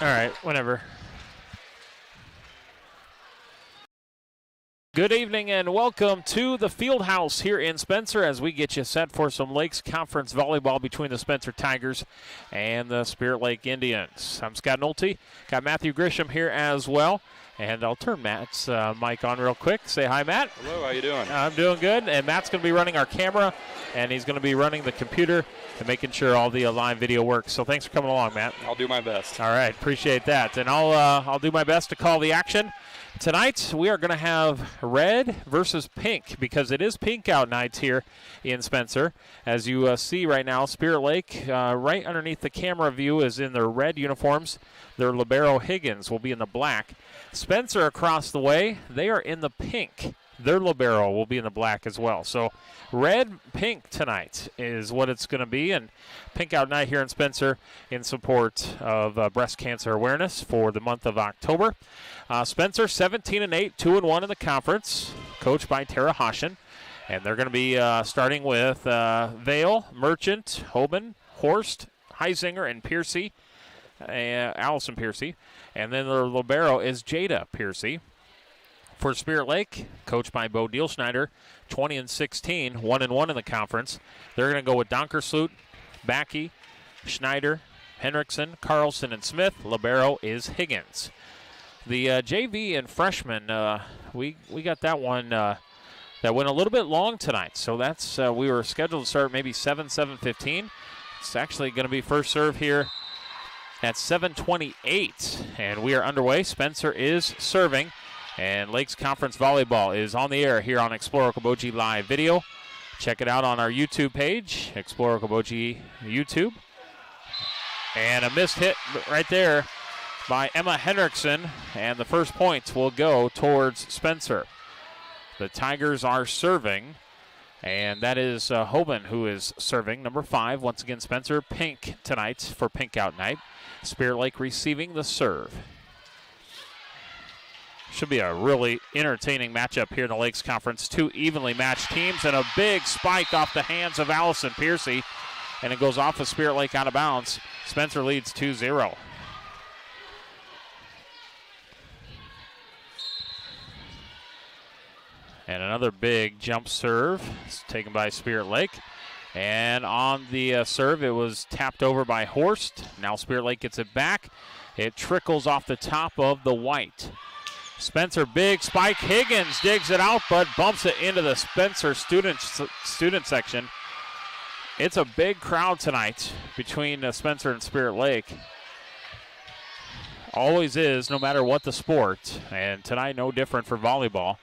All right, whenever. Good evening and welcome to the Field House here in Spencer as we get you set for some Lakes Conference volleyball between the Spencer Tigers and the Spirit Lake Indians. I'm Scott Nolte. Got Matthew Grisham here as well. And I'll turn Matt's mic on real quick. Say hi, Matt. Hello, how you doing? I'm doing good. And Matt's going to be running our camera, and he's going to be running the computer and making sure all the live video works. So thanks for coming along, Matt. I'll do my best. All right, appreciate that. And I'll do my best to call the action. Tonight, we are going to have red versus pink because it is pink out nights here in Spencer. As you see right now, Spirit Lake, right underneath the camera view, is in their red uniforms. Their libero Higgins will be in the black. Spencer across the way, they are in the pink. Their libero will be in the black as well. So red, pink tonight is what it's going to be. And pink out night here in Spencer in support of breast cancer awareness for the month of October. Spencer 17-8, 2-1 in the conference, coached by Tara Hoshin. And they're going to be starting with Vale, Merchant, Hoban, Horst, Heisinger, and Piercy. Allison Piercy. And then their libero is Jada Piercy. For Spirit Lake, coached by Bo Dielschneider, 20-16, 1-1 in the conference. They're going to go with Donkersloot, Backey, Schneider, Henriksen, Carlson, and Smith. Libero is Higgins. The JV and freshman, we got that one that went a little bit long tonight. So that's we were scheduled to start maybe 7:15. It's actually going to be first serve here at 7:28, and we are underway. Spencer is serving, and Lakes Conference Volleyball is on the air here on Explore Okoboji Live Video. Check it out on our YouTube page, Explore Okoboji YouTube. And a missed hit right there by Emma Henriksen, and the first points will go towards Spencer. The Tigers are serving, and that is Hoban who is serving, number 5. Once again, Spencer, pink tonight for pink out night. Spirit Lake receiving the serve. Should be a really entertaining matchup here in the Lakes Conference. Two evenly matched teams, and a big spike off the hands of Allison Piercy, and it goes off of Spirit Lake out of bounds. Spencer leads 2-0. And another big jump serve taken by Spirit Lake. And on the serve, it was tapped over by Horst. Now Spirit Lake gets it back. It trickles off the top of the white. Spencer, big spike. Higgins digs it out, but bumps it into the Spencer student section. It's a big crowd tonight between Spencer and Spirit Lake. Always is, no matter what the sport. And tonight, no different for volleyball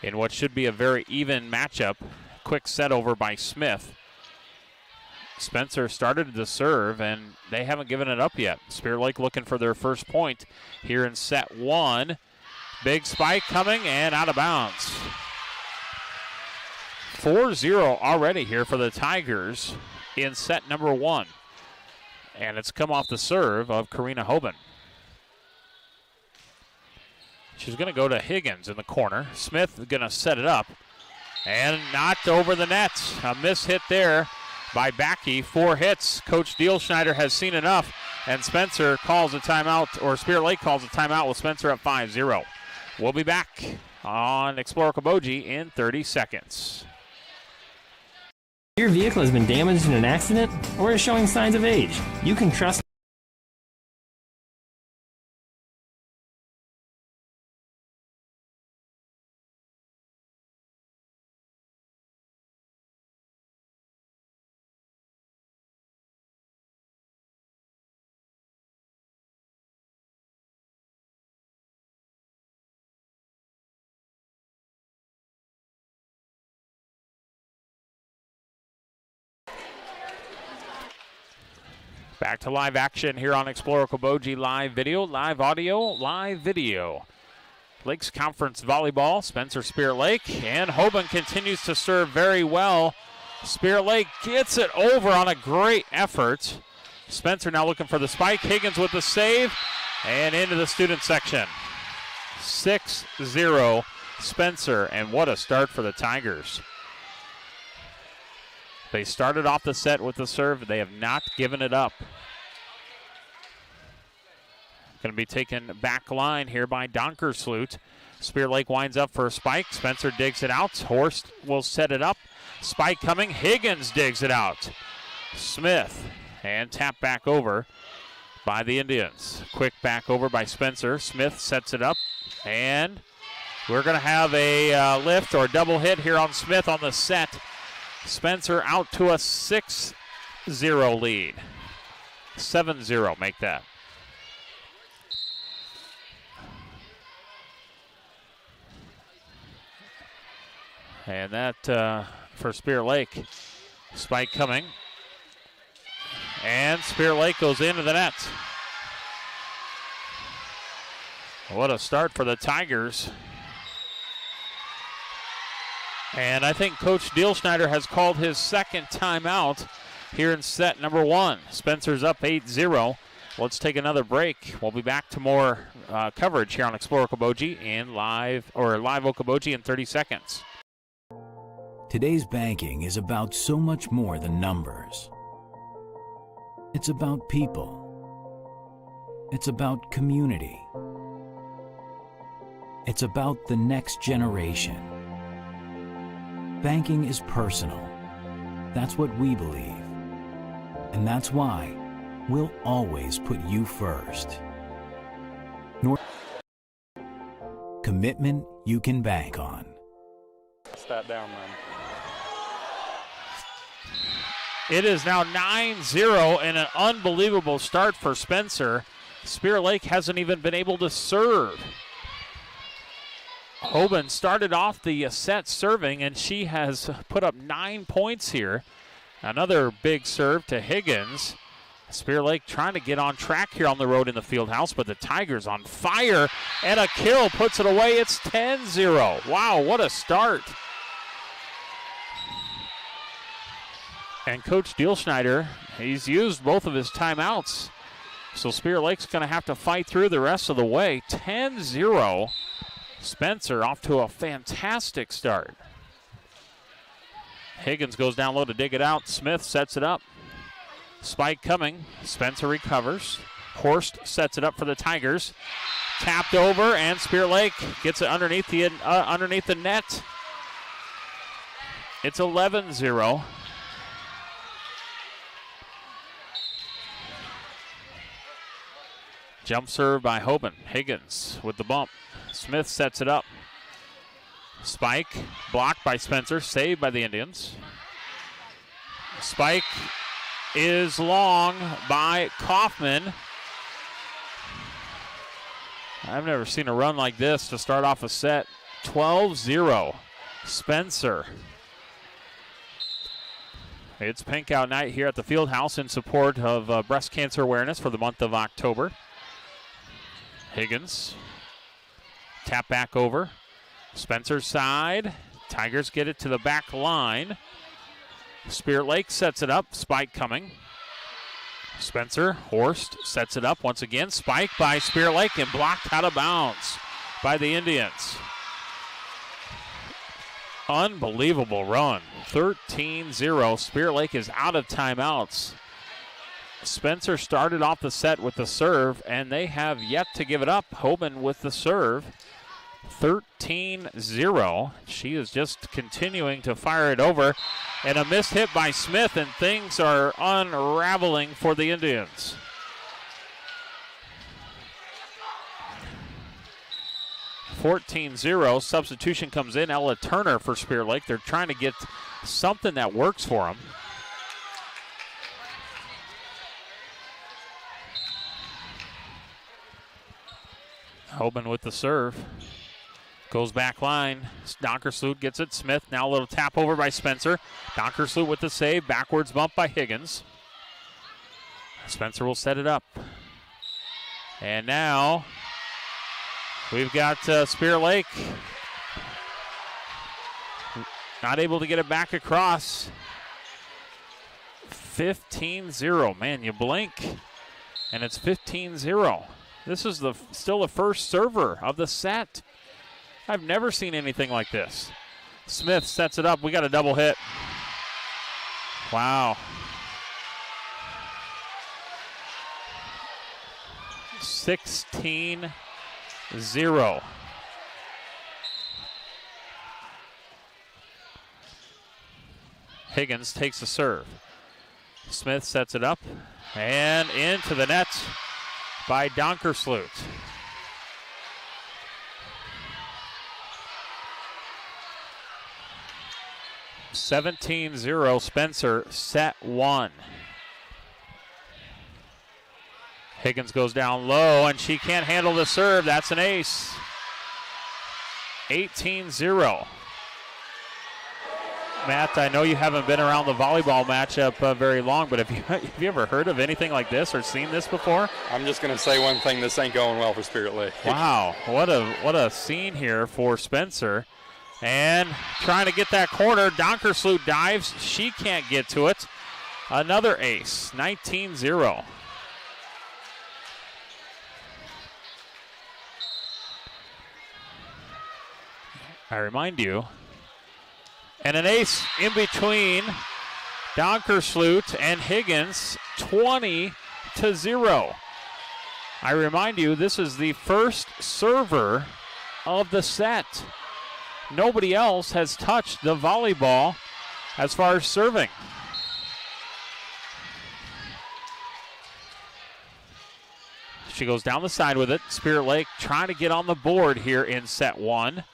in what should be a very even matchup. Quick set over by Smith. Spencer started to serve, and they haven't given it up yet. Spirit Lake looking for their first point here in set 1. Big spike coming and out of bounds. 4-0 already here for the Tigers in set number 1. And it's come off the serve of Karina Hoban. She's going to go to Higgins in the corner. Smith is going to set it up and knocked over the net. A miss hit there by Backey. 4 hits. Coach Dielschneider has seen enough, and Spencer calls a timeout, or Spirit Lake calls a timeout with Spencer at 5-0. We'll be back on Explore Okoboji in 30 seconds. Your vehicle has been damaged in an accident or is showing signs of age. You can trust Back to live action here on Explore Okoboji Live Video, live audio, live video. Lakes Conference Volleyball, Spencer Spirit Lake, and Hoban continues to serve very well. Spirit Lake gets it over on a great effort. Spencer now looking for the spike. Higgins with the save, and into the student section. 6-0 Spencer, and what a start for the Tigers. They started off the set with the serve. They have not given it up. Going to be taken back line here by Donkersloot. Spear Lake winds up for a spike. Spencer digs it out. Horst will set it up. Spike coming. Higgins digs it out. Smith and tap back over by the Indians. Quick back over by Spencer. Smith sets it up. And we're going to have a lift or double hit here on Smith on the set. Spencer out to a 6-0 lead. 7-0, make that. And that for Spear Lake. Spike coming. And Spear Lake goes into the net. What a start for the Tigers. And I think Coach Dielschneider has called his second timeout here in set number 1. Spencer's up 8-0. Let's take another break. We'll be back to more coverage here on Explore Okoboji and live Okoboji in 30 seconds. Today's banking is about so much more than numbers. It's about people. It's about community. It's about the next generation. Banking is personal. That's what we believe. And that's why we'll always put you first. Commitment you can bank on. That down, man. It is now 9-0 and an unbelievable start for Spencer. Spear Lake hasn't even been able to serve. Hoban started off the set serving, and she has put up 9 points here. Another big serve to Higgins. Spear Lake trying to get on track here on the road in the field house, but the Tigers on fire, and a kill puts it away. It's 10-0. Wow, what a start. And Coach Dielschneider, he's used both of his timeouts. So Spear Lake's going to have to fight through the rest of the way. 10-0. Spencer off to a fantastic start. Higgins goes down low to dig it out. Smith sets it up. Spike coming. Spencer recovers. Horst sets it up for the Tigers. Tapped over, and Spear Lake gets it underneath the net. It's 11-0. Jump serve by Hoban. Higgins with the bump. Smith sets it up. Spike blocked by Spencer. Saved by the Indians. Spike is long by Kaufman. I've never seen a run like this to start off a set. 12-0. Spencer. It's Pink Out Night here at the Fieldhouse in support of breast cancer awareness for the month of October. Higgins. Tap back over. Spencer's side. Tigers get it to the back line. Spear Lake sets it up. Spike coming. Spencer. Horst sets it up once again. Spike by Spear Lake and blocked out of bounds by the Indians. Unbelievable run. 13-0. Spear Lake is out of timeouts. Spencer started off the set with the serve, and they have yet to give it up. Hoban with the serve. 13-0. She is just continuing to fire it over. And a missed hit by Smith, and things are unraveling for the Indians. (14-0). Substitution comes in. Ella Turner for Spear Lake. They're trying to get something that works for them. Hoban with the serve. Goes back line. Donkersloot gets it. Smith now a little tap over by Spencer. Donkersloot with the save. Backwards bump by Higgins. Spencer will set it up. And now we've got Spear Lake. Not able to get it back across. 15-0. Man, you blink, and it's 15-0. This is still the first server of the set. I've never seen anything like this. Smith sets it up. We got a double hit. Wow. 16-0. Higgins takes the serve. Smith sets it up and into the net by Donkersloot. (17-0) Spencer, set one. Higgins goes down low and she can't handle the serve. That's an ace. 18-0. Matt, I know you haven't been around the volleyball matchup very long, but have you ever heard of anything like this or seen this before? I'm just going to say one thing, this ain't going well for Spirit Lake. Wow, what a scene here for Spencer. And trying to get that corner, Donkersloot dives. She can't get to it. Another ace, 19-0. I remind you, and an ace in between Donkersloot and Higgins, 20-0. I remind you, this is the first server of the set. Nobody else has touched the volleyball as far as serving. She goes down the side with it. Spirit Lake trying to get on the board here in set one.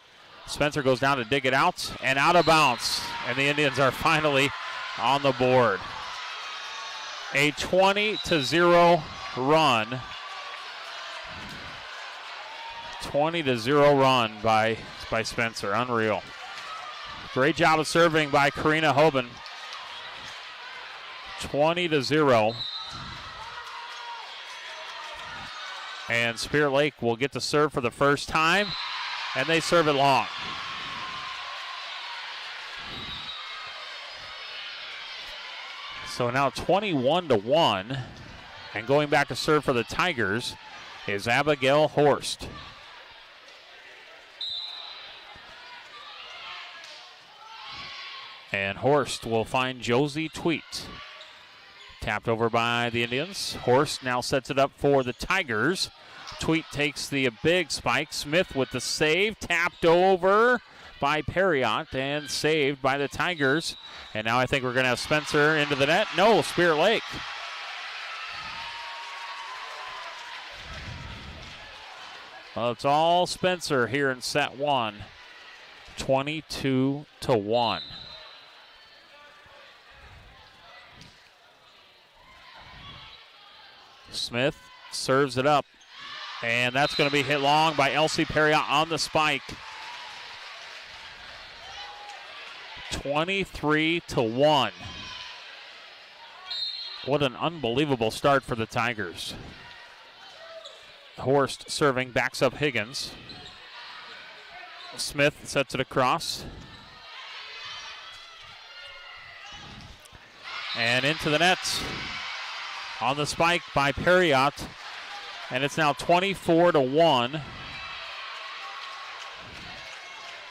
Spencer goes down to dig it out and out of bounds. And the Indians are finally on the board. A 20-0 run. 20-0 run by Spencer. Unreal. Great job of serving by Karina Hoban. 20-0. And Spirit Lake will get to serve for the first time, and they serve it long. So now 21-1, and going back to serve for the Tigers is Abigail Horst. And Horst will find Josie Tweet. Tapped over by the Indians. Horst now sets it up for the Tigers. Tweet takes the big spike. Smith with the save. Tapped over by Perriott and saved by the Tigers. And now I think we're going to have Spencer into the net. No, Spirit Lake. Well, it's all Spencer here in set one. 22-1. Smith serves it up, and that's going to be hit long by Elsie Perriott on the spike. 23-1. What an unbelievable start for the Tigers. Horst serving, backs up Higgins. Smith sets it across. And into the net. On the spike by Perriott. And it's now 24-1.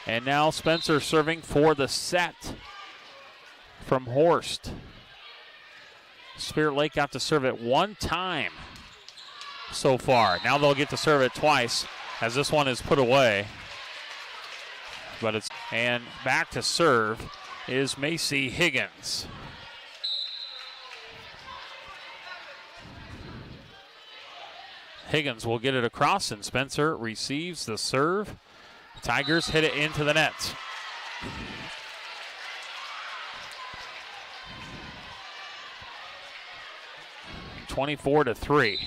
And now Spencer serving for the set from Horst. Spirit Lake got to serve it one time so far. Now they'll get to serve it twice as this one is put away. But it's, and back to serve is Macy Higgins. Higgins will get it across, and Spencer receives the serve. Tigers hit it into the net. (24-3).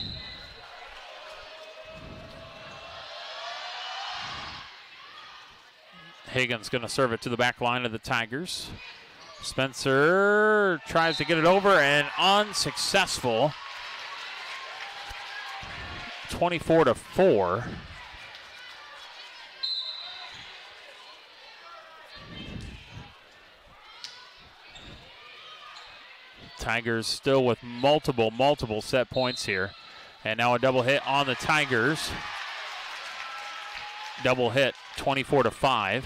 Higgins going to serve it to the back line of the Tigers. Spencer tries to get it over and unsuccessful. 24-4. Tigers still with multiple set points here. And now a double hit on the Tigers. Double hit, 24-5.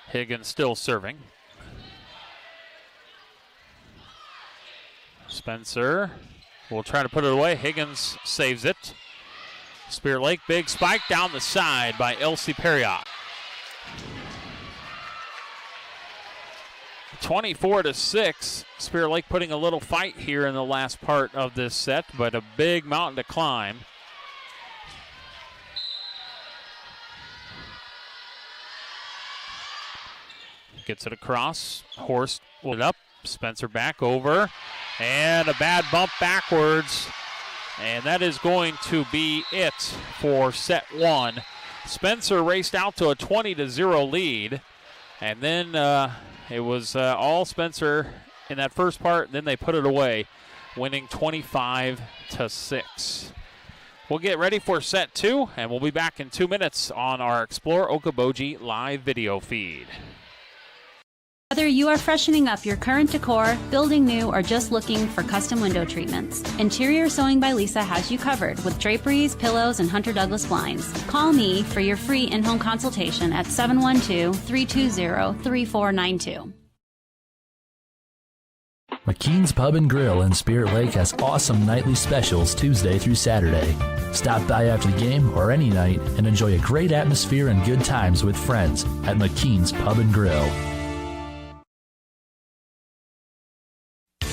Higgins still serving. Spencer will try to put it away. Higgins saves it. Spirit Lake, big spike down the side by Elsie Perriott. 24-6. Spirit Lake putting a little fight here in the last part of this set, but a big mountain to climb. Gets it across. Horst will it up. Spencer back over. And a bad bump backwards. And that is going to be it for set one. Spencer raced out to a 20-0 lead. And then it was all Spencer in that first part. Then they put it away, winning 25-6. We'll get ready for set two, and we'll be back in 2 minutes on our Explore Okoboji live video feed. Whether you are freshening up your current decor, building new, or just looking for custom window treatments, Interior Sewing by Lisa has you covered with draperies, pillows, and Hunter Douglas blinds. Call me for your free in-home consultation at 712-320-3492. McKean's Pub and Grill in Spirit Lake has awesome nightly specials Tuesday through Saturday. Stop by after the game or any night and enjoy a great atmosphere and good times with friends at McKean's Pub and Grill.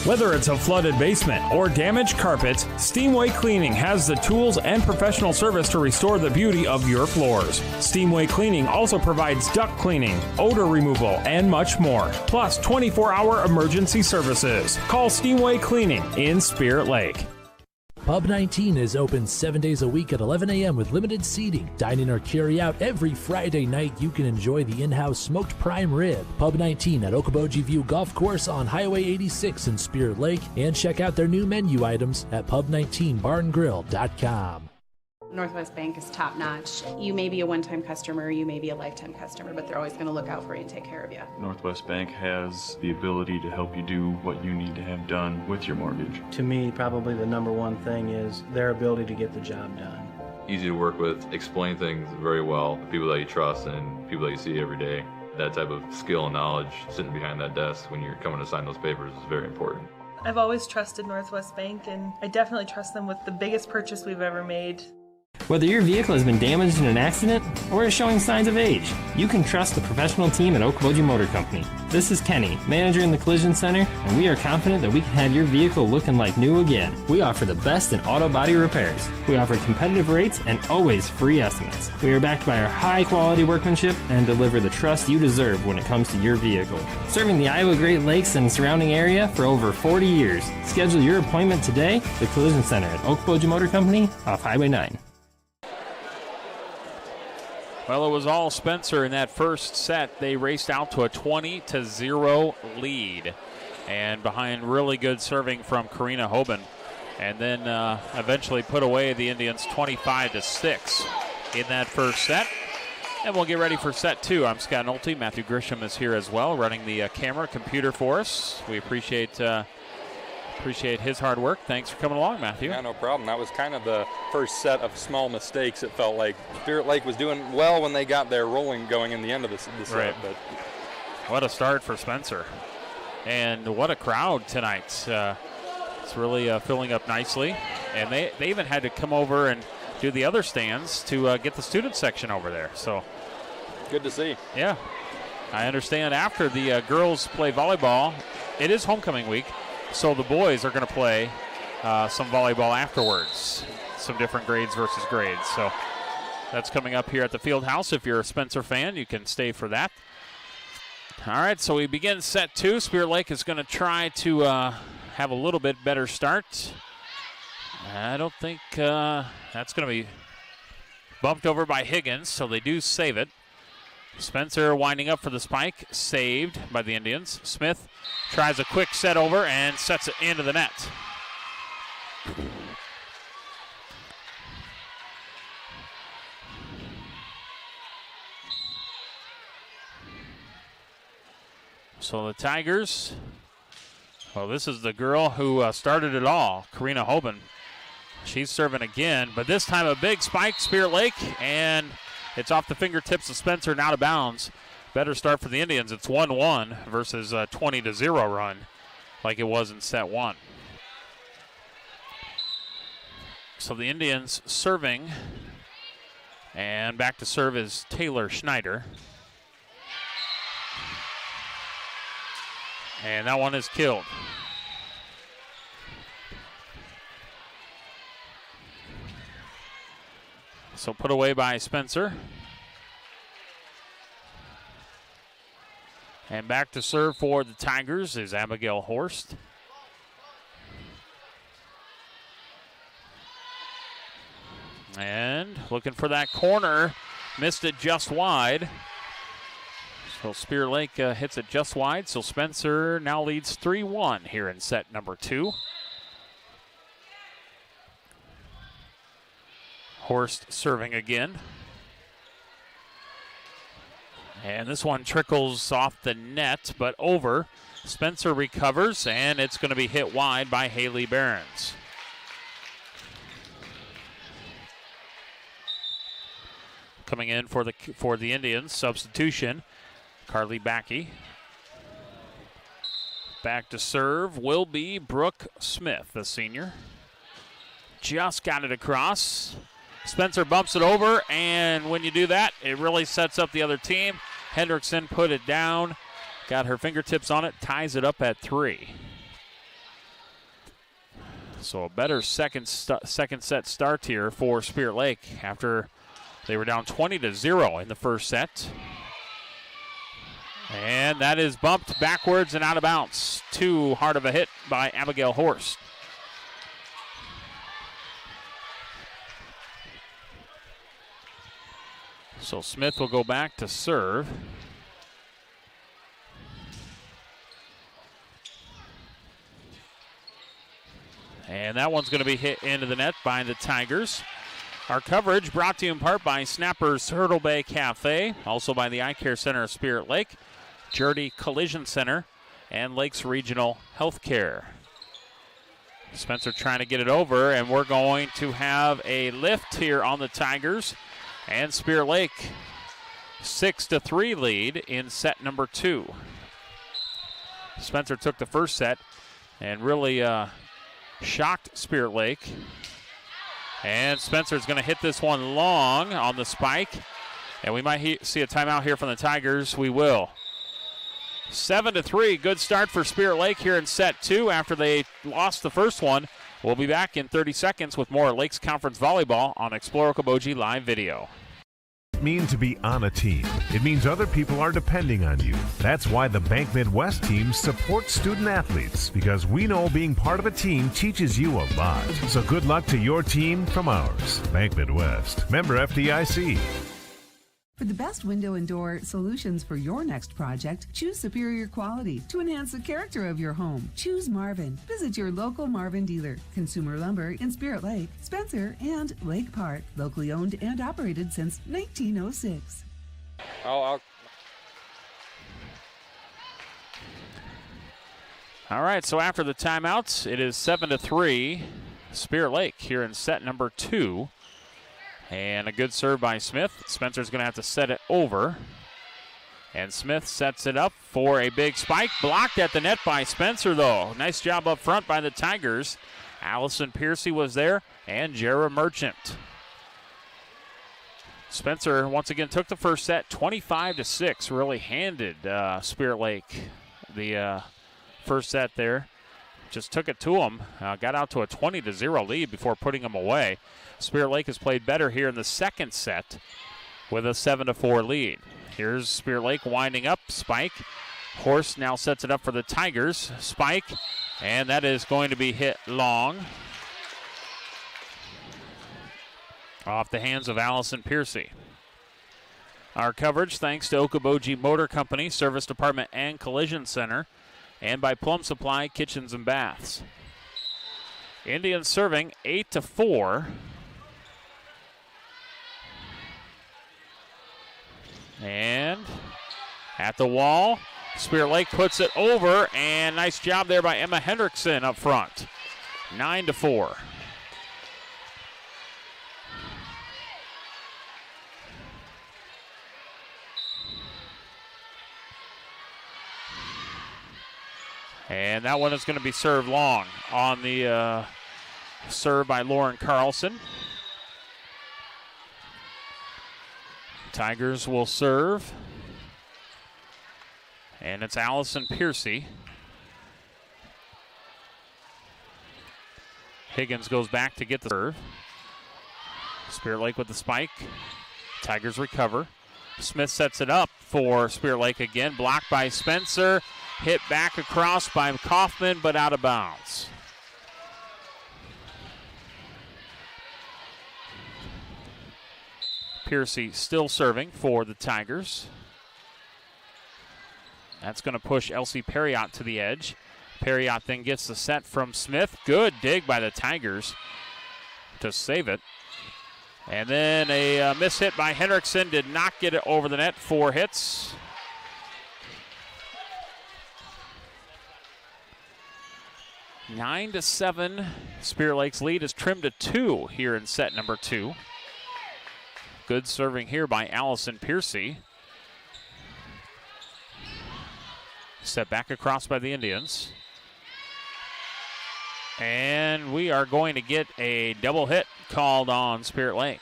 Whether it's a flooded basement or damaged carpets, Steamway Cleaning has the tools and professional service to restore the beauty of your floors. Steamway Cleaning also provides duct cleaning, odor removal, and much more, plus 24-hour emergency services. Call Steamway Cleaning in Spirit Lake. Pub 19 is open 7 days a week at 11 a.m. with limited seating. Dine in or carry out every Friday night. You can enjoy the in-house smoked prime rib. Pub 19 at Okoboji View Golf Course on Highway 86 in Spirit Lake. And check out their new menu items at pub19barngrill.com. Northwest Bank is top notch. You may be a one-time customer, you may be a lifetime customer, but they're always going to look out for you and take care of you. Northwest Bank has the ability to help you do what you need to have done with your mortgage. To me, probably the number one thing is their ability to get the job done. Easy to work with, explain things very well, people that you trust and people that you see every day. That type of skill and knowledge sitting behind that desk when you're coming to sign those papers is very important. I've always trusted Northwest Bank, and I definitely trust them with the biggest purchase we've ever made. Whether your vehicle has been damaged in an accident or is showing signs of age, you can trust the professional team at Okoboji Motor Company. This is Kenny, manager in the Collision Center, and we are confident that we can have your vehicle looking like new again. We offer the best in auto body repairs. We offer competitive rates and always free estimates. We are backed by our high-quality workmanship and deliver the trust you deserve when it comes to your vehicle. Serving the Iowa Great Lakes and surrounding area for over 40 years. Schedule your appointment today, the Collision Center at Okoboji Motor Company off Highway 9. Well, it was all Spencer in that first set. They raced out to a 20-0 lead, and behind really good serving from Karina Hoban, and then eventually put away the Indians 25-6 in that first set. And we'll get ready for set two. I'm Scott Nolte. Matthew Grisham is here as well, running the camera computer for us. We appreciate his hard work. Thanks for coming along, Matthew. Yeah, no problem. That was kind of the first set of small mistakes. It felt like Spirit Lake was doing well when they got their rolling going in the end of the set. Right. But what a start for Spencer. And what a crowd tonight. It's really filling up nicely. And they even had to come over and do the other stands to get the student section over there. So good to see. Yeah. I understand after the girls play volleyball, it is homecoming week. So the boys are going to play some volleyball afterwards, some different grades versus grades. So that's coming up here at the field house. If you're a Spencer fan, you can stay for that. All right, so we begin set two. Spirit Lake is going to try to have a little bit better start. I don't think that's going to be bumped over by Higgins, so they do save it. Spencer winding up for the spike, saved by the Indians. Smith tries a quick set over and sets it into the net. So the Tigers, well, this is the girl who started it all, Karina Hoban. She's serving again, but this time a big spike, Spirit Lake, and it's off the fingertips of Spencer and out of bounds. Better start for the Indians. It's 1-1 versus a 20-0 run like it was in set one. So the Indians serving. And back to serve is Taylor Schneider. And that one is killed. So put away by Spencer. And back to serve for the Tigers is Abigail Horst. And looking for that corner. Missed it just wide. So Spear Lake hits it just wide. So Spencer now leads 3-1 here in set number 2. Horst serving again. And this one trickles off the net, but over. Spencer recovers, and it's going to be hit wide by Haley Behrens. Coming in for the Indians, substitution, Carly Backey. Back to serve will be Brooke Smith, the senior. Just got it across. Spencer bumps it over, and when you do that, it really sets up the other team. Hendrickson put it down, got her fingertips on it, ties it up at 3. So a better second set start here for Spirit Lake after they were down 20-0 in the first set. And that is bumped backwards and out of bounds. Too hard of a hit by Abigail Horst. So Smith will go back to serve. And that one's going to be hit into the net by the Tigers. Our coverage brought to you in part by Snapper's Turtle Bay Cafe, also by the Eye Care Center of Spirit Lake, Jurdy Collision Center, and Lakes Regional Healthcare. Spencer trying to get it over, and we're going to have a lift here on the Tigers. And Spirit Lake 6-3 lead in set number 2. Spencer took the first set and really shocked Spirit Lake. And Spencer's going to hit this one long on the spike. And we might see a timeout here from the Tigers. We will. 7-3, good start for Spirit Lake here in set 2 after they lost the first one. We'll be back in 30 seconds with more Lakes Conference Volleyball on Explore Okoboji Live Video. It means to be on a team. It means other people are depending on you. That's why the Bank Midwest team supports student athletes, because we know being part of a team teaches you a lot. So good luck to your team from ours. Bank Midwest, member FDIC. For the best window and door solutions for your next project, choose superior quality to enhance the character of your home. Choose Marvin. Visit your local Marvin dealer. Consumer Lumber in Spirit Lake, Spencer, and Lake Park. Locally owned and operated since 1906. All right, so after the timeouts, it is 7-3 Spirit Lake here in set number 2. And a good serve by Smith. Spencer's going to have to set it over. And Smith sets it up for a big spike. Blocked at the net by Spencer, though. Nice job up front by the Tigers. Allison Piercy was there, and Jara Merchant. Spencer once again took the first set, 25-6. Really handed Spirit Lake the first set there. Just took it to him. Got out to a 20-0 lead before putting them away. Spirit Lake has played better here in the second set with a 7-4 lead. Here's Spirit Lake winding up. Spike. Horst now sets it up for the Tigers. Spike. And that is going to be hit long. Off the hands of Allison Piercy. Our coverage thanks to Okoboji Motor Company, Service Department, and Collision Center. And by Plum Supply Kitchens and Baths. Indians serving 8-4. And at the wall, Spirit Lake puts it over, and nice job there by Emma Hendrickson up front. 9-4. And that one is going to be served long on the Served by Lauren Carlson. Tigers will serve. And it's Allison Piercy. Higgins goes back to get the serve. Spirit Lake with the spike. Tigers recover. Smith sets it up for Spirit Lake again. Blocked by Spencer. Hit back across by Kaufman, but out of bounds. Piercy still serving for the Tigers. That's going to push Elsie Perriott to the edge. Perriott then gets the set from Smith. Good dig by the Tigers to save it. And then a miss hit by Hendrickson. Did not get it over the net. 4 hits. Nine to 7. Spirit Lake's lead is trimmed to 2 here in set number 2. Good serving here by Allison Piercy. Set back across by the Indians. And we are going to get a double hit called on Spirit Lake.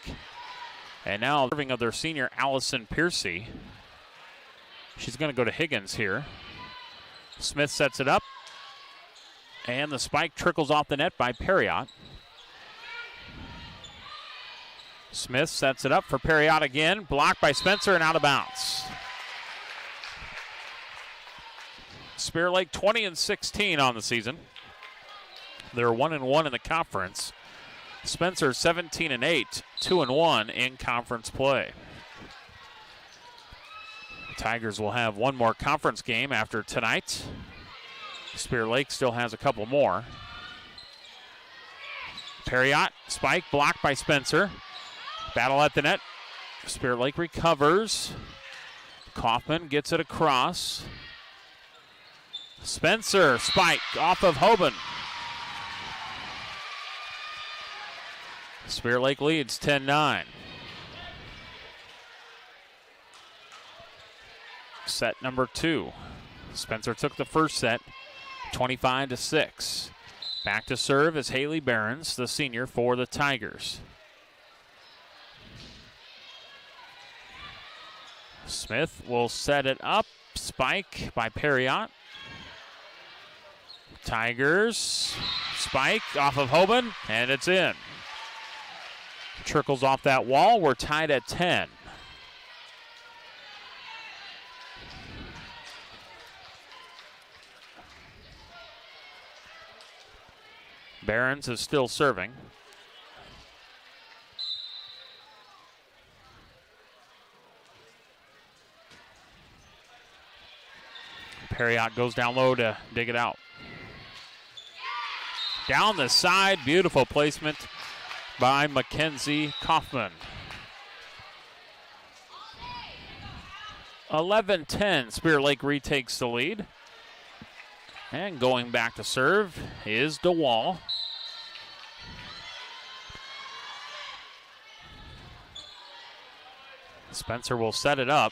And now serving of their senior Allison Piercy. She's going to go to Higgins here. Smith sets it up. And the spike trickles off the net by Perriott. Smith sets it up for Perriott again. Blocked by Spencer and out of bounds. Spirit Lake 20-16 on the season. They're 1-1 in the conference. Spencer 17-8, 2-1 in conference play. Tigers will have one more conference game after tonight. Spirit Lake still has a couple more. Perriott, spike, blocked by Spencer. Battle at the net. Spirit Lake recovers. Kaufman gets it across. Spencer, spike off of Hoban. Spirit Lake leads 10-9. Set number 2. Spencer took the first set, 25-6. Back to serve is Haley Behrens, the senior for the Tigers. Smith will set it up. Spike by Perriott. Tigers, spike off of Hoban, and it's in. Trickles off that wall. We're tied at 10. Behrens is still serving. Perriott goes down low to dig it out. Down the side, beautiful placement by Mackenzie Kaufman. 11-10, Spirit Lake retakes the lead. And going back to serve is DeWall. Spencer will set it up.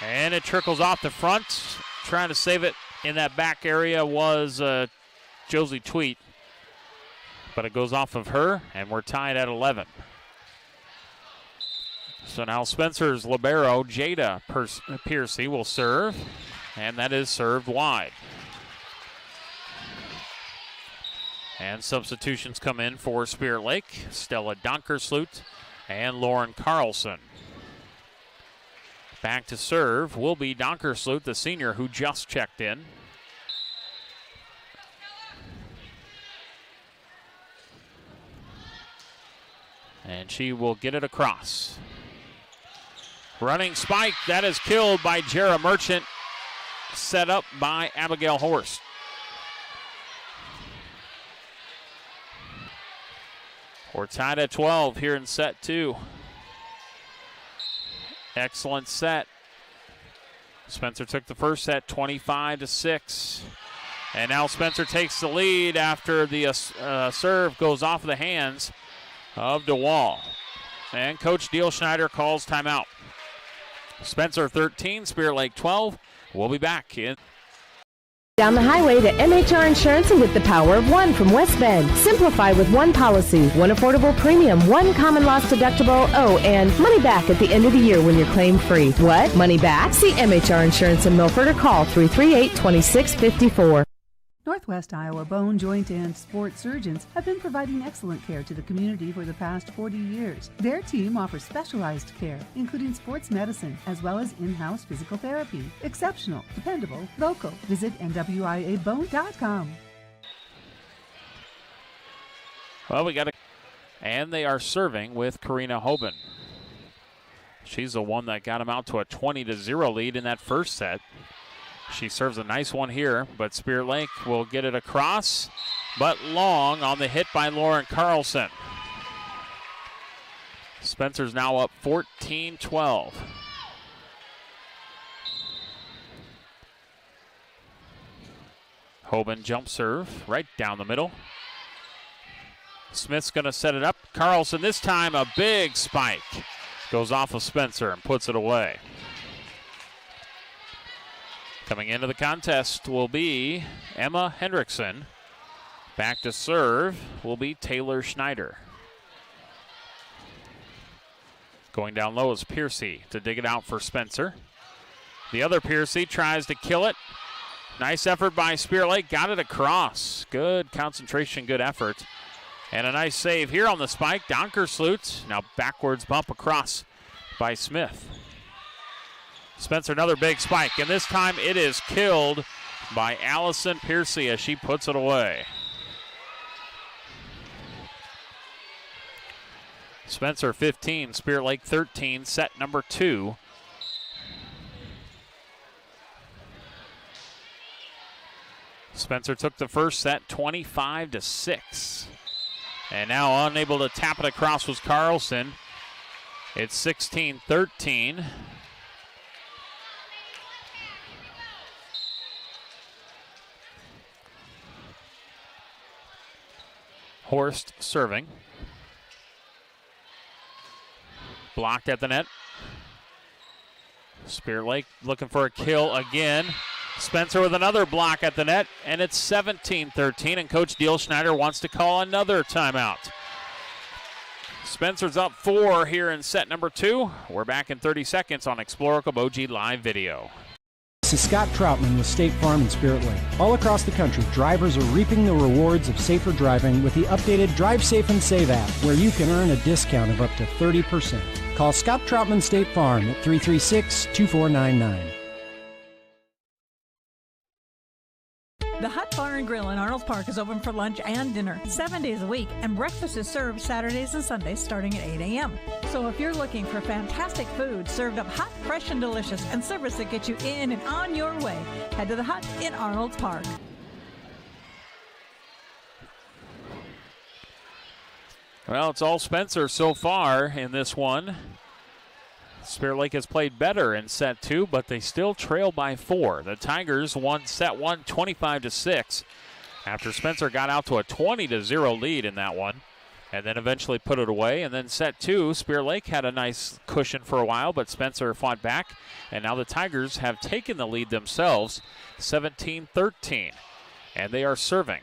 And it trickles off the front. Trying to save it in that back area was Josie Tweet. But it goes off of her, and we're tied at 11. So now Spencer's libero, Jada Piercy, will serve, and that is served wide. And substitutions come in for Spirit Lake. Stella Donkersloot and Lauren Carlson. Back to serve will be Donkersloot, the senior who just checked in. And she will get it across. Running spike, that is killed by Jara Merchant. Set up by Abigail Horst. We're tied at 12 here in set 2. Excellent set. Spencer took the first set, 25-6. And now Spencer takes the lead after the serve goes off the hands of DeWall. And Coach Diehl Schneider calls timeout. Spencer 13, Spirit Lake 12. We'll be back in Down the highway to MHR Insurance and with the power of one from West Bend. Simplify with one policy, one affordable premium, one common loss deductible, and money back at the end of the year when you're claim free. What? Money back? See MHR Insurance in Milford or call 338-2654. Northwest Iowa Bone, Joint, and Sports Surgeons have been providing excellent care to the community for the past 40 years. Their team offers specialized care, including sports medicine, as well as in-house physical therapy. Exceptional, dependable, local. Visit NWIABone.com. Well, we got and they are serving with Karina Hoban. She's the one that got them out to a 20-0 lead in that first set. She serves a nice one here, but Spirit Lake will get it across, but long on the hit by Lauren Carlson. Spencer's now up 14-12. Hoban jump serve right down the middle. Smith's going to set it up. Carlson this time a big spike. Goes off of Spencer and puts it away. Coming into the contest will be Emma Hendrickson. Back to serve will be Taylor Schneider. Going down low is Piercy to dig it out for Spencer. The other Piercy tries to kill it. Nice effort by Spirit Lake. Got it across. Good concentration, good effort. And a nice save here on the spike. Donkersloot. Now backwards bump across by Smith. Spencer, another big spike, and this time it is killed by Allison Piercy as she puts it away. Spencer 15, Spirit Lake 13, set number 2. Spencer took the first set 25-6. And now unable to tap it across was Carlson. It's 16-13. Horst serving. Blocked at the net. Spirit Lake looking for a kill again. Spencer with another block at the net, and it's 17-13, and Coach Diehl Schneider wants to call another timeout. Spencer's up 4 here in set number 2. We're back in 30 seconds on Explore Okoboji Live Video. This is Scott Troutman with State Farm and Spirit Lake. All across the country, drivers are reaping the rewards of safer driving with the updated Drive Safe and Save app, where you can earn a discount of up to 30%. Call Scott Troutman State Farm at 336-2499. The Hut Bar and Grill in Arnold Park is open for lunch and dinner 7 days a week, and breakfast is served Saturdays and Sundays starting at 8 a.m. So if you're looking for fantastic food served up hot, fresh, and delicious, and service that gets you in and on your way, head to the Hut in Arnold Park. Well, it's all Spencer so far in this one. Spirit Lake has played better in set 2, but they still trail by 4. The Tigers won set 1 25-6 after Spencer got out to a 20-0 lead in that one and then eventually put it away. And then set 2, Spirit Lake had a nice cushion for a while, but Spencer fought back, and now the Tigers have taken the lead themselves 17-13, and they are serving.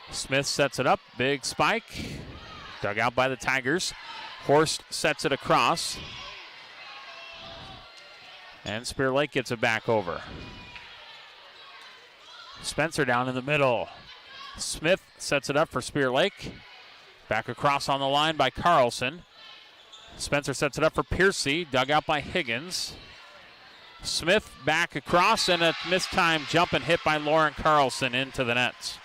Smith sets it up, big spike, dug out by the Tigers. Horst sets it across. And Spirit Lake gets it back over. Spencer down in the middle. Smith sets it up for Spirit Lake. Back across on the line by Carlson. Spencer sets it up for Piercy. Dug out by Higgins. Smith back across, and a missed time jump and hit by Lauren Carlson into the nets.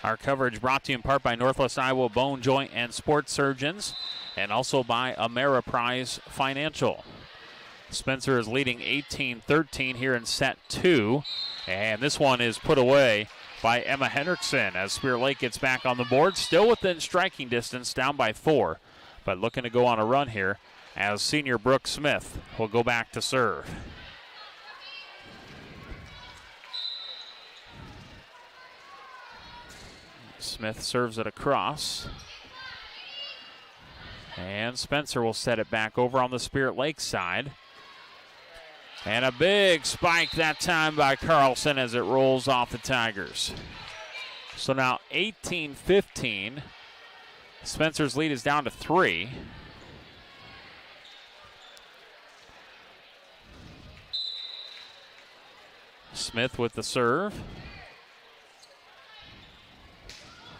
Our coverage brought to you in part by Northwest Iowa Bone, Joint, and Sports Surgeons, and also by Ameriprise Financial. Spencer is leading 18-13 here in set 2, and this one is put away by Emma Hendrickson as Spirit Lake gets back on the board, still within striking distance, down by 4, but looking to go on a run here as senior Brooke Smith will go back to serve. Smith serves it across. And Spencer will set it back over on the Spirit Lake side. And a big spike that time by Carlson as it rolls off the Tigers. So now 18-15. Spencer's lead is down to 3. Smith with the serve.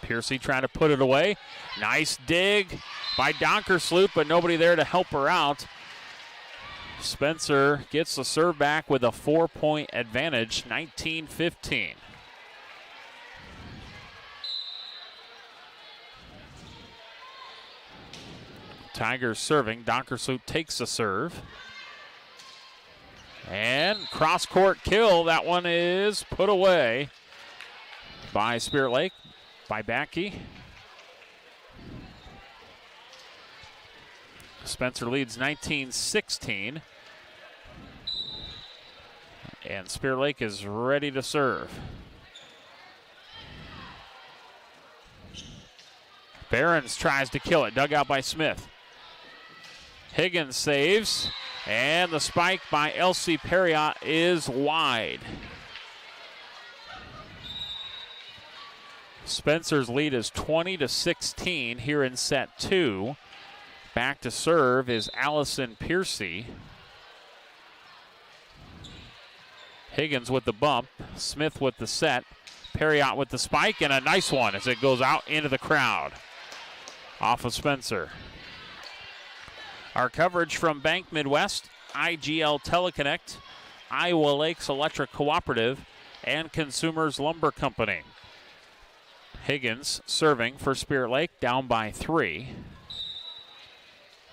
Piercy trying to put it away. Nice dig by Donkersloot, but nobody there to help her out. Spencer gets the serve back with a 4-point advantage, 19-15. Tigers serving. Donkersloot takes the serve. And cross-court kill. That one is put away by Spirit Lake, by Backey. Spencer leads 19-16. And Spirit Lake is ready to serve. Barons tries to kill it, dug out by Smith. Higgins saves, and the spike by Elsie Perriott is wide. Spencer's lead is 20-16 here in set 2. Back to serve is Allison Piercy. Higgins with the bump, Smith with the set, Perriott with the spike, and a nice one as it goes out into the crowd. Off of Spencer. Our coverage from Bank Midwest, IGL Teleconnect, Iowa Lakes Electric Cooperative, and Consumers Lumber Company. Higgins serving for Spirit Lake, down by 3.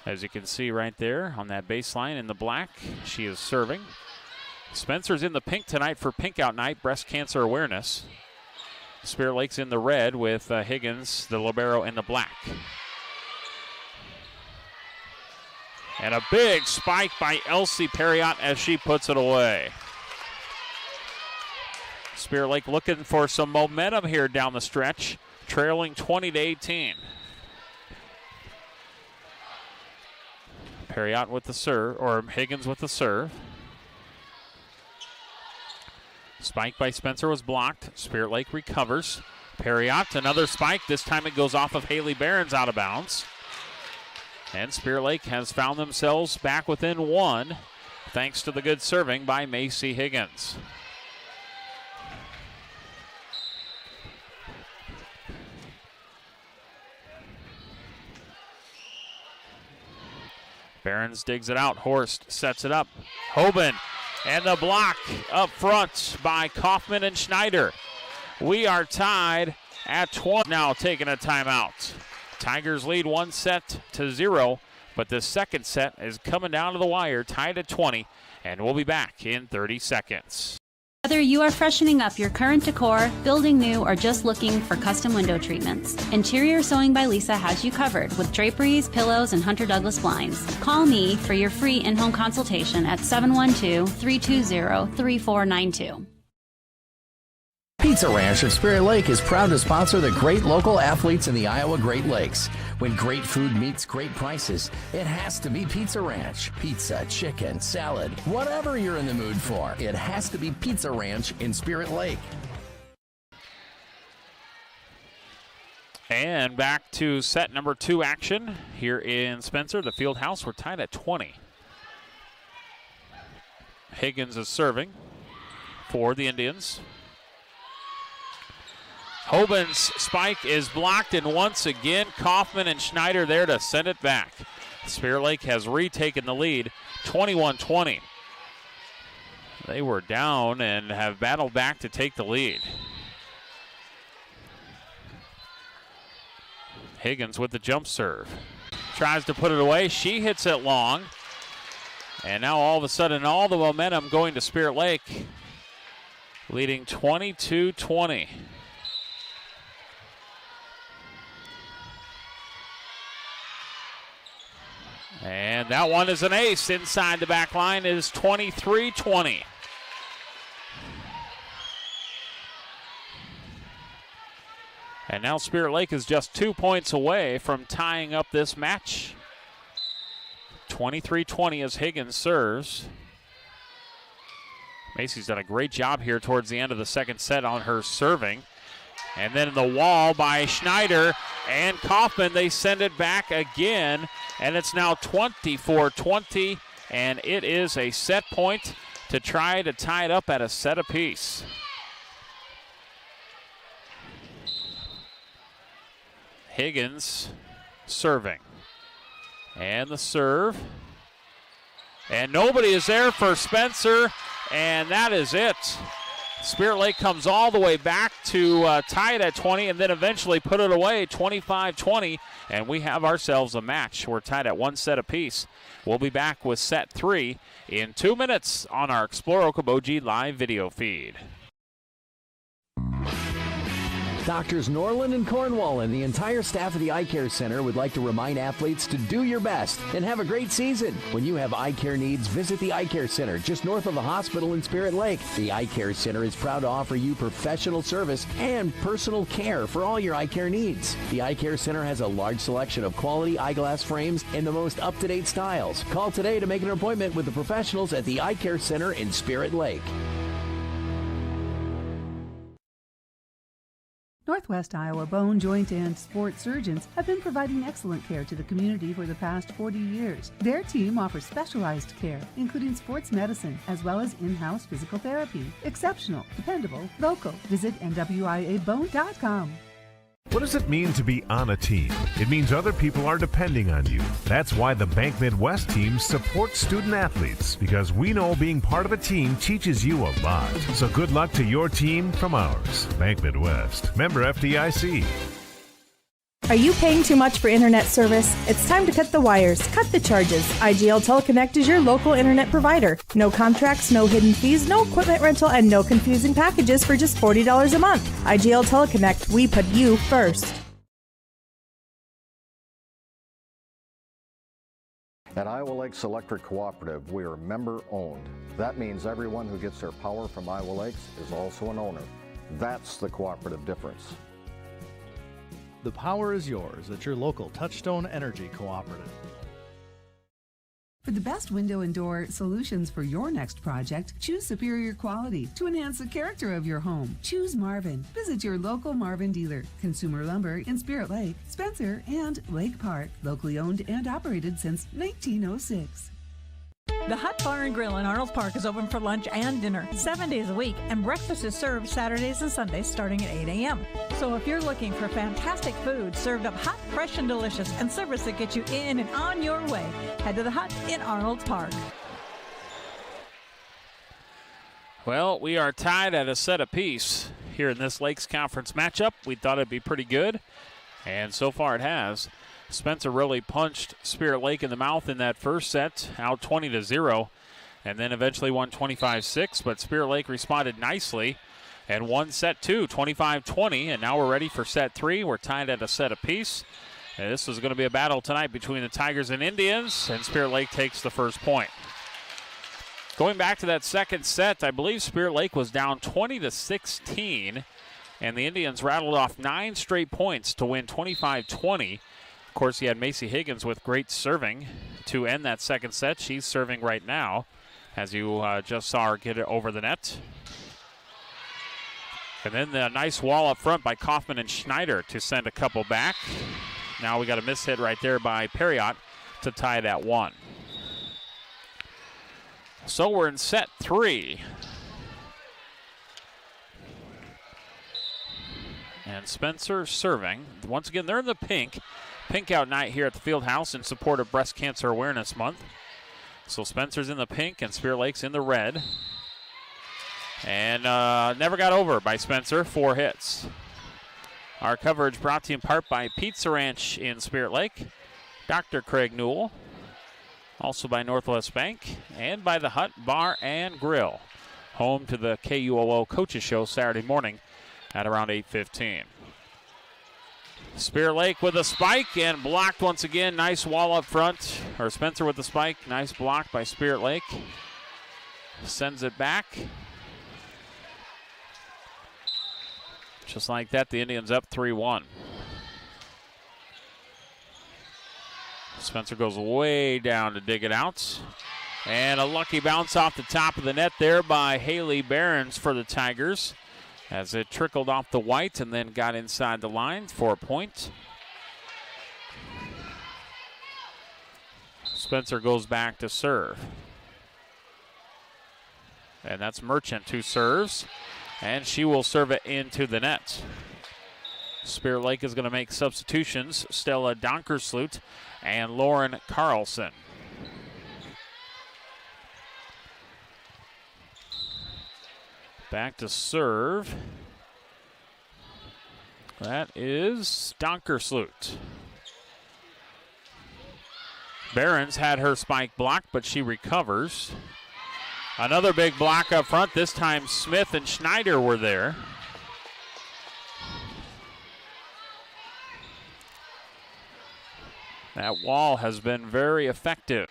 As you can see right there on that baseline in the black, she is serving. Spencer's in the pink tonight for Pink Out Night, breast cancer awareness. Spirit Lake's in the red with Higgins, the libero, in the black. And a big spike by Elsie Perriott as she puts it away. Spirit Lake looking for some momentum here down the stretch, trailing 20-18. Perriott with the serve, or Higgins with the serve. Spike by Spencer was blocked. Spirit Lake recovers. Perriott, another spike. This time it goes off of Haley Barons out of bounds. And Spirit Lake has found themselves back within 1 thanks to the good serving by Macy Higgins. Barons digs it out. Horst sets it up. Hoban and the block up front by Kaufman and Schneider. We are tied at 20. Now taking a timeout. Tigers lead 1-0, but the second set is coming down to the wire, tied at 20, and we'll be back in 30 seconds. Whether you are freshening up your current decor, building new, or just looking for custom window treatments, Interior Sewing by Lisa has you covered with draperies, pillows, and Hunter Douglas blinds. Call me for your free in-home consultation at 712-320-3492. Pizza Ranch of Spirit Lake is proud to sponsor the great local athletes in the Iowa Great Lakes. When great food meets great prices, it has to be Pizza Ranch. Pizza, chicken, salad, whatever you're in the mood for, it has to be Pizza Ranch in Spirit Lake. And back to set number 2 action here in Spencer, the field house. We're tied at 20. Higgins is serving for the Indians. Hoban's spike is blocked, and once again, Kaufman and Schneider there to send it back. Spirit Lake has retaken the lead, 21-20. They were down and have battled back to take the lead. Higgins with the jump serve. Tries to put it away. She hits it long. And now all of a sudden, all the momentum going to Spirit Lake, leading 22-20. And that one is an ace inside the back line. It is 23-20. And now Spirit Lake is just 2 points away from tying up this match. 23-20 as Higgins serves. Macy's done a great job here towards the end of the second set on her serving. And then the wall by Schneider and Kaufman. They send it back again, and it's now 24-20, and it is a set point to try to tie it up at a set apiece. Higgins serving. And the serve. And nobody is there for Spencer, and that is it. Spirit Lake comes all the way back to tie it at 20 and then eventually put it away 25-20, and we have ourselves a match. We're tied at one set apiece. We'll be back with set 3 in 2 minutes on our Explore Okoboji live video feed. Doctors Norland and Cornwall and the entire staff of the Eye Care Center would like to remind athletes to do your best and have a great season. When you have eye care needs, visit the Eye Care Center just north of the hospital in Spirit Lake. The Eye Care Center is proud to offer you professional service and personal care for all your eye care needs. The Eye Care Center has a large selection of quality eyeglass frames in the most up-to-date styles. Call today to make an appointment with the professionals at the Eye Care Center in Spirit Lake. Northwest Iowa Bone, Joint, and Sports Surgeons have been providing excellent care to the community for the past 40 years. Their team offers specialized care, including sports medicine, as well as in-house physical therapy. Exceptional, dependable, local. Visit NWIABone.com. What does it mean to be on a team? It means other people are depending on you. That's why the Bank Midwest team supports student athletes, because we know being part of a team teaches you a lot. So good luck to your team from ours. Bank Midwest, member FDIC. Are you paying too much for internet service? It's time to cut the wires, cut the charges. IGL Teleconnect is your local internet provider. No contracts, no hidden fees, no equipment rental, and no confusing packages for just $40 a month. IGL Teleconnect, we put you first. At Iowa Lakes Electric Cooperative, we are member-owned. That means everyone who gets their power from Iowa Lakes is also an owner. That's the cooperative difference. The power is yours at your local Touchstone Energy Cooperative. For the best window and door solutions for your next project, choose superior quality to enhance the character of your home. Choose Marvin. Visit your local Marvin dealer. Consumer Lumber in Spirit Lake, Spencer, and Lake Park. Locally owned and operated since 1906. The Hut Bar and Grill in Arnold Park is open for lunch and dinner 7 days a week, and breakfast is served Saturdays and Sundays starting at 8 a.m. So if you're looking for fantastic food served up hot, fresh, and delicious, and service that gets you in and on your way, head to the Hut in Arnold Park. Well, we are tied at a set apiece here in this Lakes Conference matchup. We thought it'd be pretty good, and so far it has. Spencer really punched Spirit Lake in the mouth in that first set, out 20-0, and then eventually won 25-6, but Spirit Lake responded nicely and won set 2, 25-20, and now we're ready for set 3. We're tied at a set apiece. And this is going to be a battle tonight between the Tigers and Indians, and Spirit Lake takes the first point. Going back to that second set, I believe Spirit Lake was down 20-16, and the Indians rattled off 9 straight points to win 25-20. Of course, he had Macy Higgins with great serving to end that second set. She's serving right now, as you just saw her get it over the net. And then the nice wall up front by Kaufman and Schneider to send a couple back. Now we got a miss hit right there by Perriott to tie it at 1. So we're in set 3. And Spencer serving. Once again, they're in the pink. Pink out night here at the field house in support of Breast Cancer Awareness Month. So Spencer's in the pink and Spirit Lake's in the red. And never got over by Spencer, 4 hits. Our coverage brought to you in part by Pizza Ranch in Spirit Lake, Dr. Craig Newell, also by Northwest Bank, and by the Hut Bar and Grill, home to the KUOO Coaches Show Saturday morning at around 8:15. Spirit Lake with a spike and blocked once again. Nice wall up front. Or Spencer with the spike. Nice block by Spirit Lake. Sends it back. Just like that, the Indians up 3-1. Spencer goes way down to dig it out. And a lucky bounce off the top of the net there by Haley Behrens for the Tigers as it trickled off the white and then got inside the line for a point. Spencer goes back to serve. And that's Merchant who serves, and she will serve it into the net. Spirit Lake is going to make substitutions. Stella Donkersloot and Lauren Carlson. Back to serve. That is Donkersloot. Behrens had her spike blocked, but she recovers. Another big block up front. This time Smith and Schneider were there. That wall has been very effective.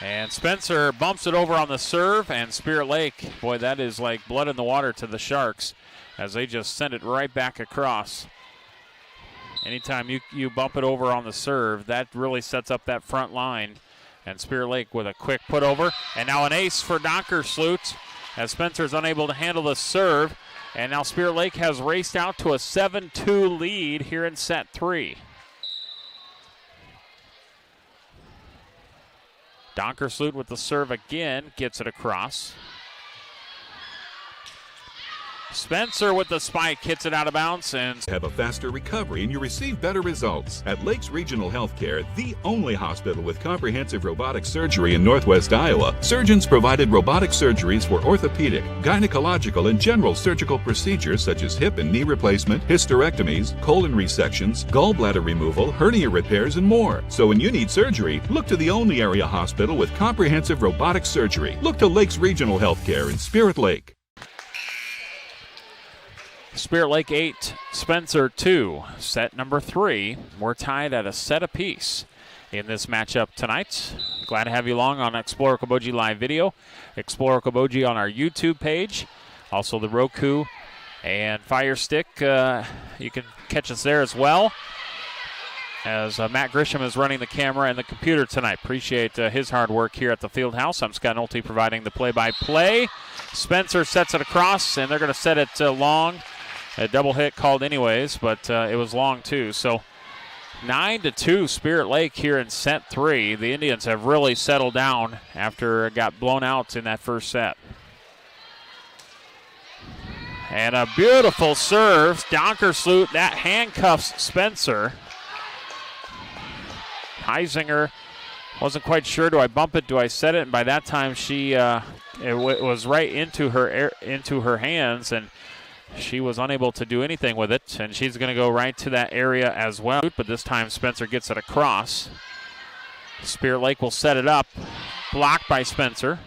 And Spencer bumps it over on the serve, and Spirit Lake, boy, that is like blood in the water to the Sharks as they just send it right back across. Anytime you bump it over on the serve, that really sets up that front line. And Spirit Lake with a quick put over. And now an ace for Donkersloot as Spencer's unable to handle the serve. And now Spirit Lake has raced out to a 7-2 lead here in set 3. Donkersloot with the serve again, gets it across. Spencer with the spike, hits it out of bounds, and have a faster recovery and you receive better results. At Lakes Regional Healthcare, the only hospital with comprehensive robotic surgery in Northwest Iowa, surgeons provided robotic surgeries for orthopedic, gynecological, and general surgical procedures such as hip and knee replacement, hysterectomies, colon resections, gallbladder removal, hernia repairs, and more. So when you need surgery, look to the only area hospital with comprehensive robotic surgery. Look to Lakes Regional Healthcare in Spirit Lake. Spirit Lake 8, Spencer 2. Set number 3. We're tied at a set apiece in this matchup tonight. Glad to have you along on Explore Okoboji Live Video. Explore Okoboji on our YouTube page. Also the Roku and Fire Stick. You can catch us there as well. As Matt Grisham is running the camera and the computer tonight. Appreciate his hard work here at the field house. I'm Scott Nolte providing the play-by-play. Spencer sets it across, and they're going to set it long. A double hit called anyways, but it was long too. So 9-2 Spirit Lake here in set 3. The Indians have really settled down after it got blown out in that first set. And a beautiful serve. Donkersloot, that handcuffs Spencer. Heisinger wasn't quite sure, do I bump it, do I set it? And by that time she it was right into her hands, and she was unable to do anything with it, and she's going to go right to that area as well. But this time Spencer gets it across. Spirit Lake will set it up. Blocked by Spencer.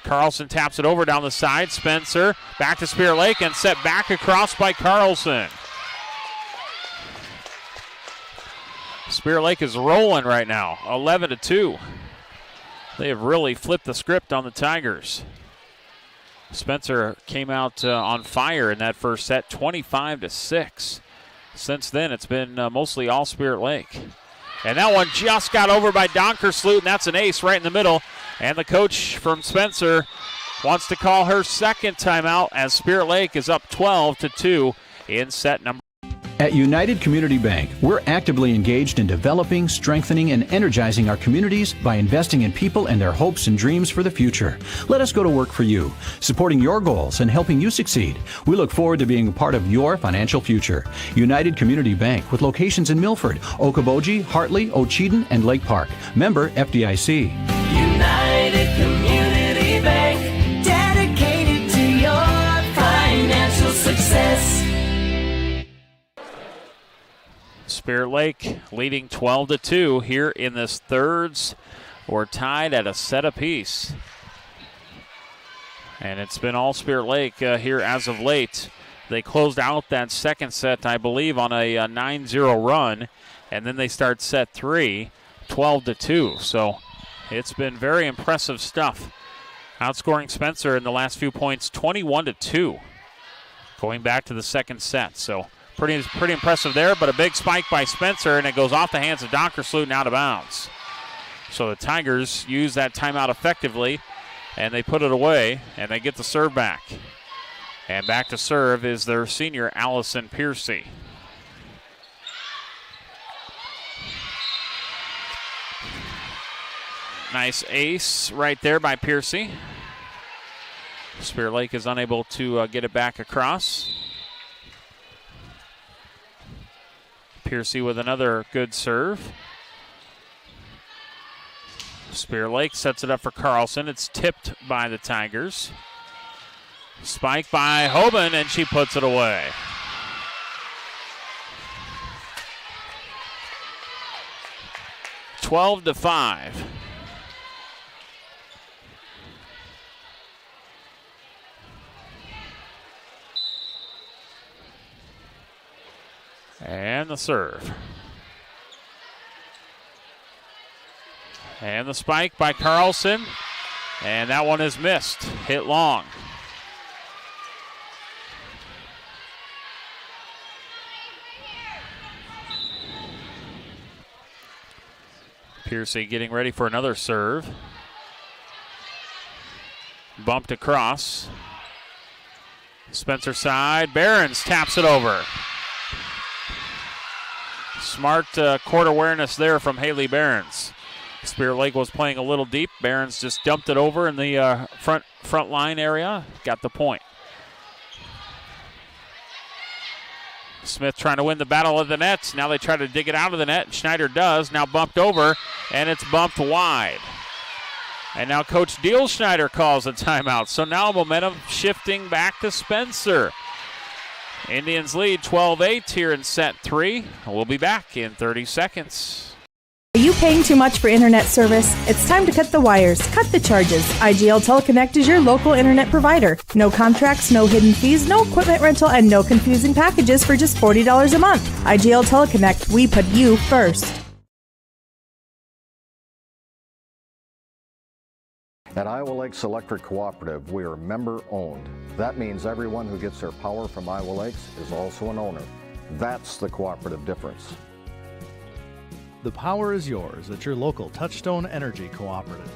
Carlson taps it over down the side. Spencer back to Spirit Lake and set back across by Carlson. Spirit Lake is rolling right now, 11-2. They have really flipped the script on the Tigers. Spencer came out on fire in that first set, 25-6. Since then, it's been mostly all Spirit Lake. And that one just got over by Donkersloot, and that's an ace right in the middle. And the coach from Spencer wants to call her second timeout as Spirit Lake is up 12-2 in set number. At United Community Bank, we're actively engaged in developing, strengthening, and energizing our communities by investing in people and their hopes and dreams for the future. Let us go to work for you, supporting your goals and helping you succeed. We look forward to being a part of your financial future. United Community Bank, with locations in Milford, Okoboji, Hartley, Ocheyedan, and Lake Park. Member FDIC. United Community Bank, dedicated to your financial success. Spirit Lake leading 12-2 here in this thirds. We're tied at a set apiece. And it's been all Spirit Lake here as of late. They closed out that second set, I believe, on a 9-0 run. And then they start set 3, 12-2. So it's been very impressive stuff. Outscoring Spencer in the last few points, 21-2. Going back to the second set. So pretty impressive there, but a big spike by Spencer, and it goes off the hands of Donkersloot and out of bounds. So the Tigers use that timeout effectively, and they put it away, and they get the serve back. And back to serve is their senior, Allison Piercy. Nice ace right there by Piercy. Spirit Lake is unable to get it back across. Piercy with another good serve. Spirit Lake sets it up for Carlson. It's tipped by the Tigers. Spike by Hoban, and she puts it away. (12-5). And the serve. And the spike by Carlson. And that one is missed. Hit long. Piercy getting ready for another serve. Bumped across. Spencer side. Behrens taps it over. Smart court awareness there from Haley Behrens. Spirit Lake was playing a little deep. Behrens just dumped it over in the front line area. Got the point. Smith trying to win the battle of the nets. Now they try to dig it out of the net. Schneider does. Now bumped over, and it's bumped wide. And now Coach Deal Schneider calls a timeout. So now momentum shifting back to Spencer. Indians lead 12-8 here in set 3. We'll be back in 30 seconds. Are you paying too much for internet service? It's time to cut the wires, cut the charges. IGL Teleconnect is your local internet provider. No contracts, no hidden fees, no equipment rental, and no confusing packages for just $40 a month. IGL Teleconnect, we put you first. At Iowa Lakes Electric Cooperative, we are member-owned. That means everyone who gets their power from Iowa Lakes is also an owner. That's the cooperative difference. The power is yours at your local Touchstone Energy Cooperative.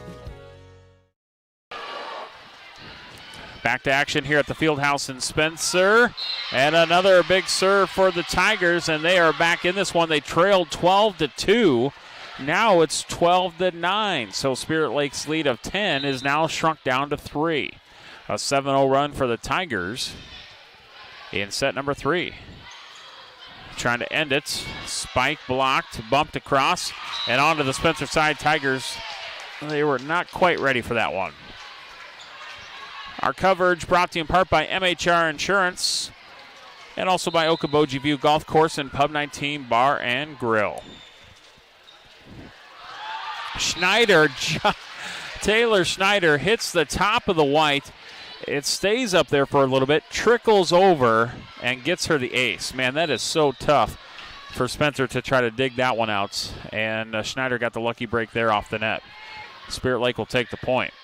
Back to action here at the Fieldhouse in Spencer. And another big serve for the Tigers, and they are back in this one. They trailed 12-2. Now it's 12-9. So Spirit Lake's lead of 10 is now shrunk down to 3. A 7-0 run for the Tigers in set number 3. Trying to end it. Spike blocked, bumped across, and onto the Spencer side. Tigers, they were not quite ready for that one. Our coverage brought to you in part by MHR Insurance and also by Okoboji View Golf Course and Pub 19 Bar and Grill. Schneider, Taylor Schneider hits the top of the white. It stays up there for a little bit, trickles over, and gets her the ace. Man, that is so tough for Spencer to try to dig that one out. And Schneider got the lucky break there off the net. Spirit Lake will take the point.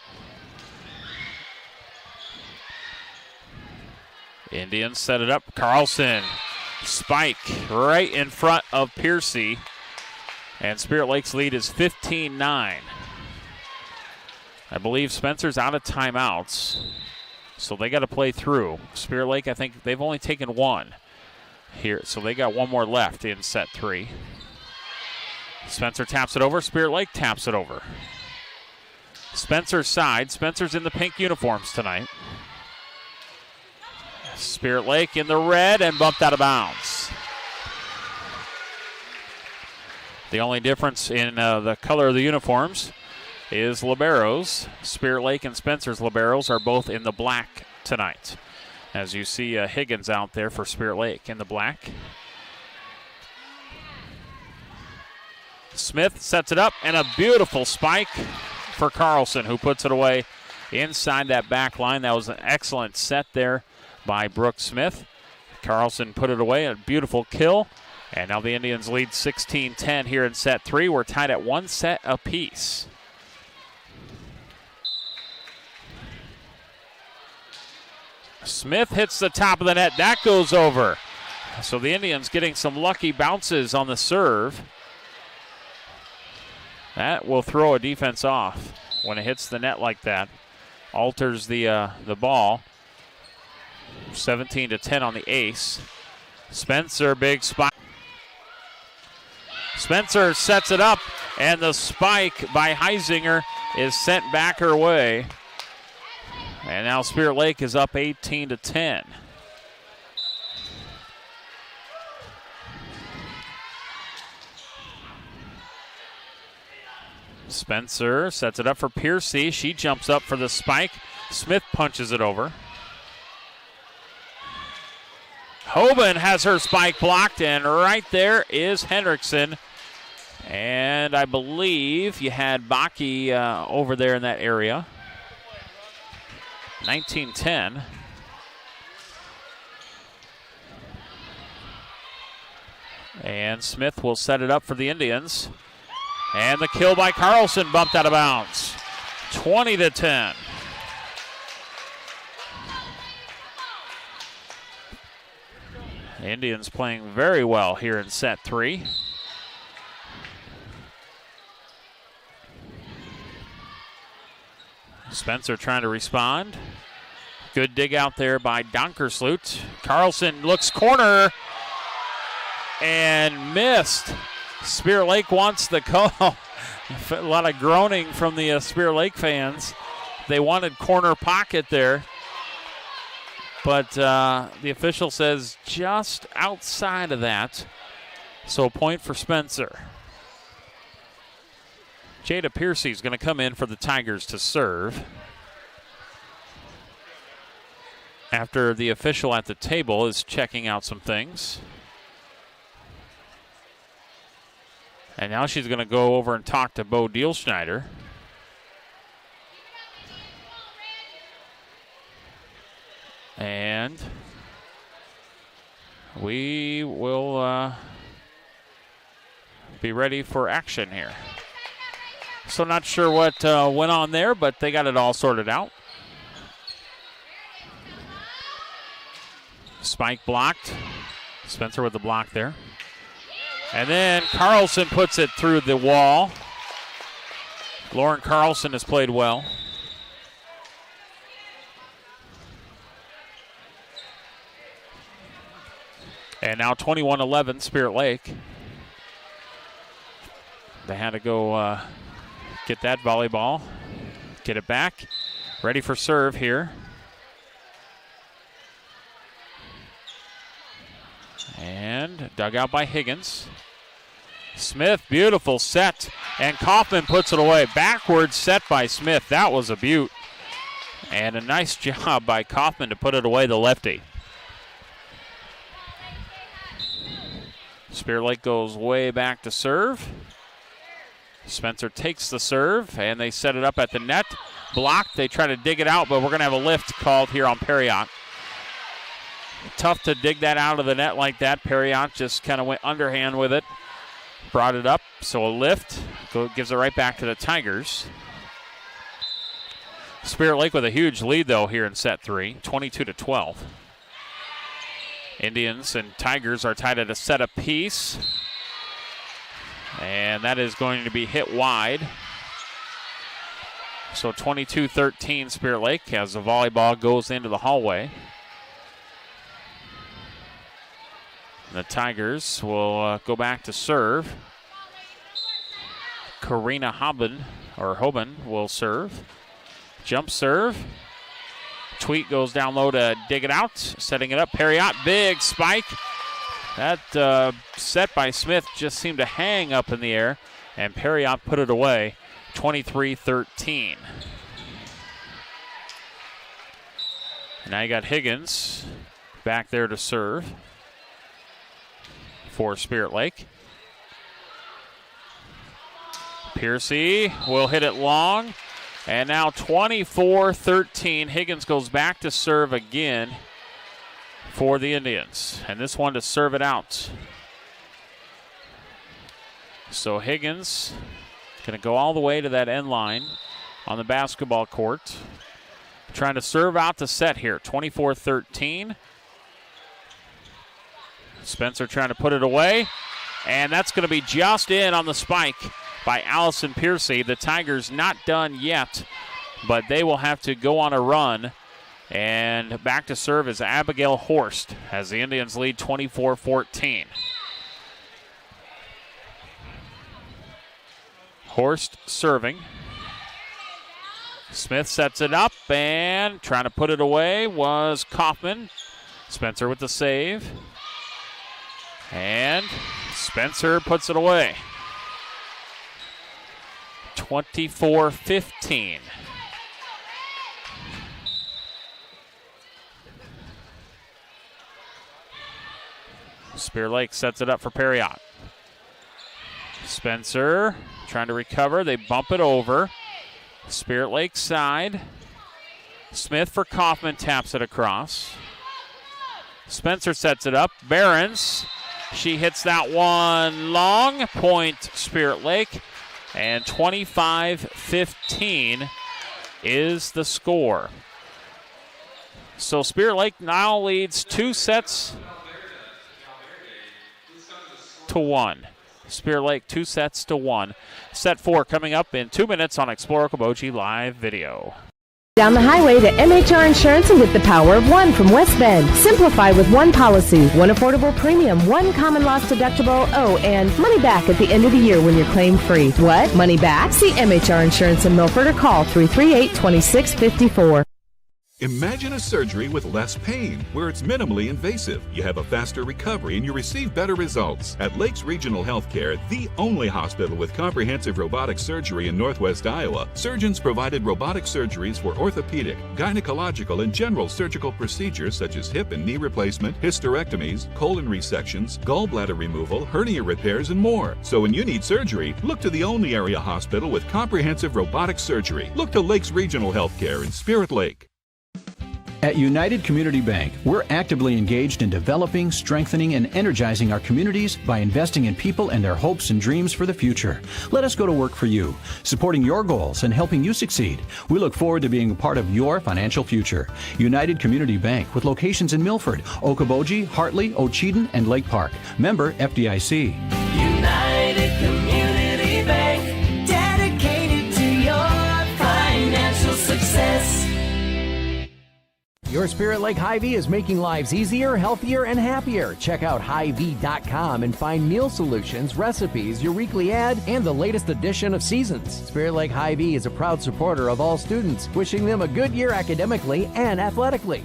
Indians set it up. Carlson, spike right in front of Piercy. And Spirit Lake's lead is 15-9. I believe Spencer's out of timeouts, so they got to play through. Spirit Lake, I think they've only taken one here, so they got one more left in set 3. Spencer taps it over. Spirit Lake taps it over. Spencer's side. Spencer's in the pink uniforms tonight. Spirit Lake in the red and bumped out of bounds. The only difference in the color of the uniforms is liberos. Spirit Lake and Spencer's liberos are both in the black tonight. As you see Higgins out there for Spirit Lake in the black. Smith sets it up, and a beautiful spike for Carlson, who puts it away inside that back line. That was an excellent set there by Brooke Smith. Carlson put it away, a beautiful kill. And now the Indians lead 16-10 here in set 3. We're tied at 1 set apiece. Smith hits the top of the net. That goes over. So the Indians getting some lucky bounces on the serve. That will throw a defense off when it hits the net like that. Alters the ball. 17-10 on the ace. Spencer, big spike. Spencer sets it up, and the spike by Heisinger is sent back her way. And now Spirit Lake is up 18-10. Spencer sets it up for Piercy. She jumps up for the spike. Smith punches it over. Hoban has her spike blocked, and right there is Henriksen. And I believe you had Baki over there in that area. 19-10. And Smith will set it up for the Indians. And the kill by Carlson bumped out of bounds. 20-10. Indians playing very well here in set 3. Spencer trying to respond. Good dig out there by Donkersloot. Carlson looks corner and missed. Spirit Lake wants the call. A lot of groaning from the Spirit Lake fans. They wanted corner pocket there. But the official says just outside of that. So a point for Spencer. Jada Piercy is going to come in for the Tigers to serve. After the official at the table is checking out some things. And now she's going to go over and talk to Bo Dielschneider. And we will be ready for action here. So not sure what went on there, but they got it all sorted out. Spike blocked. Spencer with the block there. And then Carlson puts it through the wall. Lauren Carlson has played well. And now 21-11 Spirit Lake. They had to go get that volleyball, get it back. Ready for serve here. And dug out by Higgins. Smith, beautiful set. And Kaufman puts it away. Backward set by Smith. That was a beaut. And a nice job by Kaufman to put it away, the lefty. Spirit Lake goes way back to serve. Spencer takes the serve, and they set it up at the net. Blocked. They try to dig it out, but we're going to have a lift called here on Perriott. Tough to dig that out of the net like that. Perriott just kind of went underhand with it. Brought it up, so a lift. Gives it right back to the Tigers. Spirit Lake with a huge lead, though, here in set 3, 22-12. Indians and Tigers are tied at a set apiece. And that is going to be hit wide. So 22-13 Spirit Lake as the volleyball goes into the hallway. The Tigers will go back to serve. Karina Hoban will serve. Jump serve. Tweet goes down low to dig it out. Setting it up. Perriott, big spike. That set by Smith just seemed to hang up in the air, and Perriott put it away. 23-13. Now you got Higgins back there to serve for Spirit Lake. Piercy will hit it long. And now 24-13. Higgins goes back to serve again for the Indians. And this one to serve it out. So Higgins going to go all the way to that end line on the basketball court. Trying to serve out the set here. 24-13. Spencer trying to put it away. And that's going to be just in on the spike by Allison Piercy. The Tigers not done yet, but they will have to go on a run. And back to serve is Abigail Horst as the Indians lead 24-14. Horst serving. Smith sets it up, and trying to put it away was Kaufman. Spencer with the save. And Spencer puts it away. 24-15. Spear Lake sets it up for Perriott. Spencer trying to recover. They bump it over. Spirit Lake side. Smith for Kaufman taps it across. Spencer sets it up. Behrens. She hits that one long. Point Spirit Lake. And 25-15 is the score. So Spirit Lake now leads 2 sets to 1. Spear Lake 2 sets to 1. Set 4 coming up in 2 minutes on Explore Okoboji Live Video. Down the highway to MHR Insurance and get the power of one from West Bend. Simplify with one policy, one affordable premium, one common loss deductible, and money back at the end of the year when you're claim free. What? Money back? See MHR Insurance in Milford or call 338-2654. Imagine a surgery with less pain, where it's minimally invasive. You have a faster recovery and you receive better results. At Lakes Regional Healthcare, the only hospital with comprehensive robotic surgery in Northwest Iowa, surgeons provided robotic surgeries for orthopedic, gynecological, and general surgical procedures such as hip and knee replacement, hysterectomies, colon resections, gallbladder removal, hernia repairs, and more. So when you need surgery, look to the only area hospital with comprehensive robotic surgery. Look to Lakes Regional Healthcare in Spirit Lake. At United Community Bank, we're actively engaged in developing, strengthening, and energizing our communities by investing in people and their hopes and dreams for the future. Let us go to work for you, supporting your goals and helping you succeed. We look forward to being a part of your financial future. United Community Bank, with locations in Milford, Okoboji, Hartley, Ocheyedan, and Lake Park. Member FDIC. United Community Bank, dedicated to your financial success. Your Spirit Lake Hy-Vee is making lives easier, healthier, and happier. Check out Hy-Vee.com and find meal solutions, recipes, your weekly ad, and the latest edition of Seasons. Spirit Lake Hy-Vee is a proud supporter of all students, wishing them a good year academically and athletically.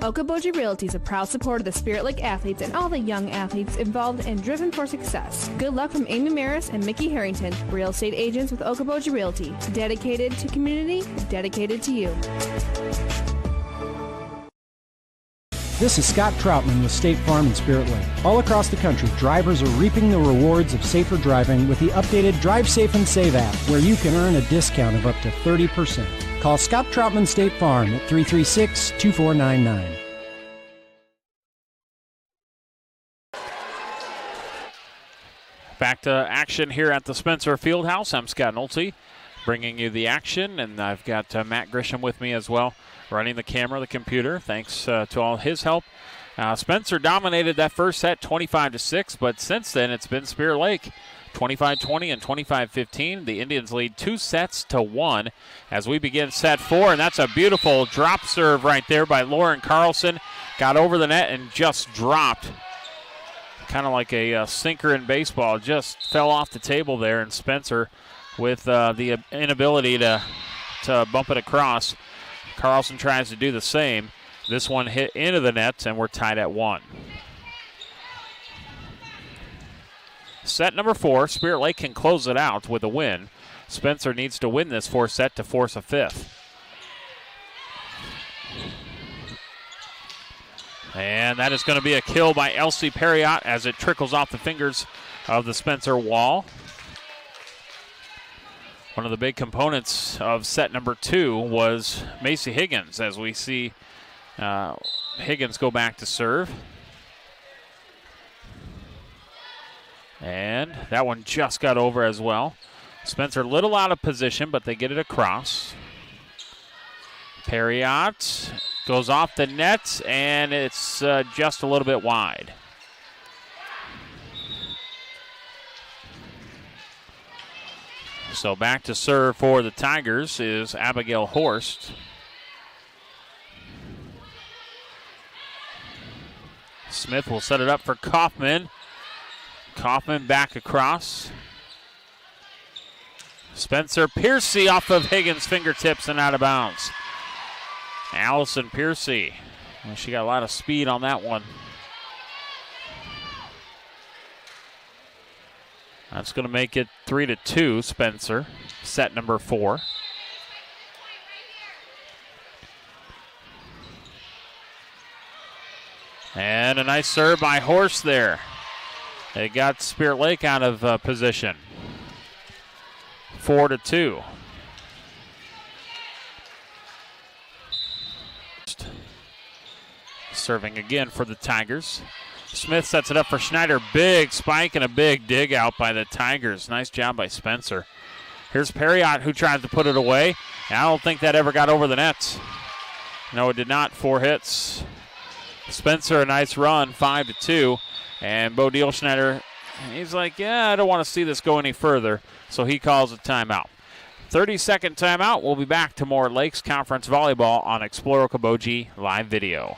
Okoboji Realty is a proud supporter of the Spirit Lake athletes and all the young athletes involved and driven for success. Good luck from Amy Maris and Mickey Harrington, real estate agents with Okoboji Realty. Dedicated to community, dedicated to you. This is Scott Troutman with State Farm and Spirit Lake. All across the country, drivers are reaping the rewards of safer driving with the updated Drive Safe and Save app, where you can earn a discount of up to 30%. Call Scott Troutman State Farm at 336-2499. Back to action here at the Spencer Fieldhouse. I'm Scott Nolte, bringing you the action, and I've got Matt Grisham with me as well, running the camera, the computer. Thanks to all his help. Spencer dominated that first set 25-6, but since then it's been Spirit Lake 25-20 and 25-15. The Indians lead 2 sets to 1 as we begin set 4, and that's a beautiful drop serve right there by Lauren Carlson. Got over the net and just dropped. Kind of like a sinker in baseball, just fell off the table there, and Spencer with the inability to bump it across. Carlson tries to do the same. This one hit into the net, and we're tied at 1. Set number 4, Spirit Lake can close it out with a win. Spencer needs to win this 4th set to force a 5th. And that is going to be a kill by Elsie Perriott as it trickles off the fingers of the Spencer wall. One of the big components of set number 2 was Macy Higgins, as we see Higgins go back to serve. And that one just got over as well. Spencer a little out of position, but they get it across. Perriott goes off the net, and it's just a little bit wide. So back to serve for the Tigers is Abigail Horst. Smith will set it up for Kaufman. Kaufman back across. Spencer Piercy off of Higgins' fingertips and out of bounds. Allison Piercy. Well, she got a lot of speed on that one. That's going to make it 3-2, Spencer. Set number 4. And a nice serve by Horst there. They got Spirit Lake out of position. 4-2. Serving again for the Tigers. Smith sets it up for Schneider. Big spike and a big dig out by the Tigers. Nice job by Spencer. Here's Perriott who tries to put it away. And I don't think that ever got over the net. No, it did not. 4 hits. Spencer, a nice run, 5-2. And Bo Schneider, he's like, yeah, I don't want to see this go any further. So he calls a timeout. 30-second timeout. We'll be back to more Lakes Conference Volleyball on Explore Okoboji Live Video.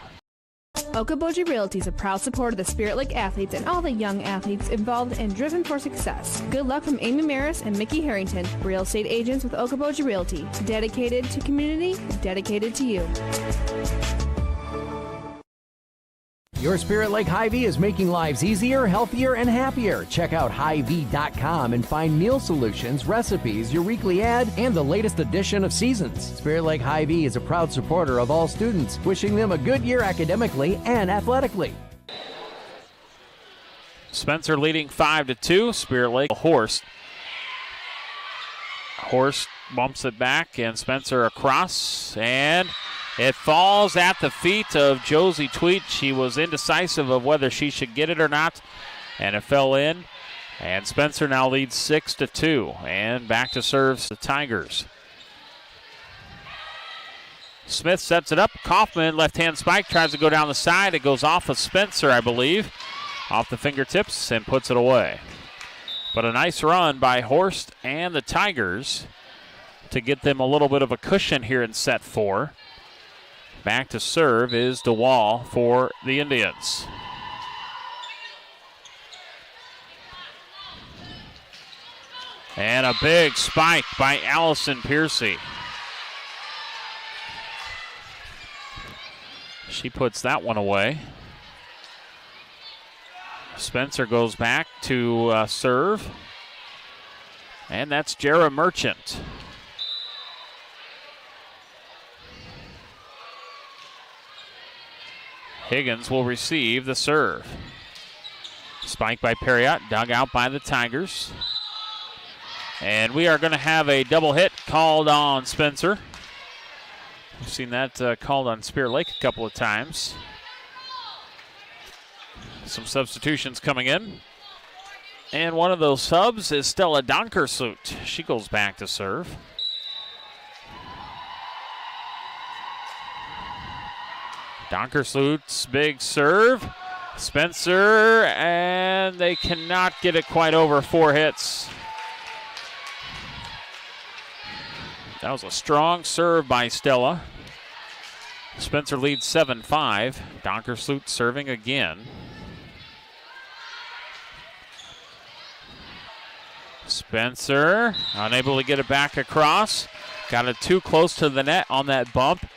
Okoboji Realty is a proud supporter of the Spirit Lake athletes and all the young athletes involved and driven for success. Good luck from Amy Maris and Mickey Harrington, real estate agents with Okoboji Realty. Dedicated to community, dedicated to you. Your Spirit Lake Hy-Vee is making lives easier, healthier, and happier. Check out Hy-Vee.com and find meal solutions, recipes, your weekly ad, and the latest edition of Seasons. Spirit Lake Hy-Vee is a proud supporter of all students, wishing them a good year academically and athletically. Spencer leading 5-2. Spirit Lake Horst. Horst bumps it back, and Spencer across, and it falls at the feet of Josie Tweet. She was indecisive of whether she should get it or not, and it fell in. And Spencer now leads 6-2, and back to serves the Tigers. Smith sets it up. Kaufman, left-hand spike, tries to go down the side. It goes off of Spencer, I believe, off the fingertips, and puts it away. But a nice run by Horst and the Tigers to get them a little bit of a cushion here in set 4. Back to serve is DeWall for the Indians. And a big spike by Allison Piercy. She puts that one away. Spencer goes back to serve. And that's Jara Merchant. Higgins will receive the serve. Spike by Perriott, dug out by the Tigers. And we are going to have a double hit called on Spencer. We've seen that called on Spirit Lake a couple of times. Some substitutions coming in. And one of those subs is Stella Donkersloot. She goes back to serve. Donkersloot's big serve. Spencer, and they cannot get it quite over. 4 hits. That was a strong serve by Stella. Spencer leads 7-5. Donkersloot serving again. Spencer unable to get it back across. Got it too close to the net on that bump.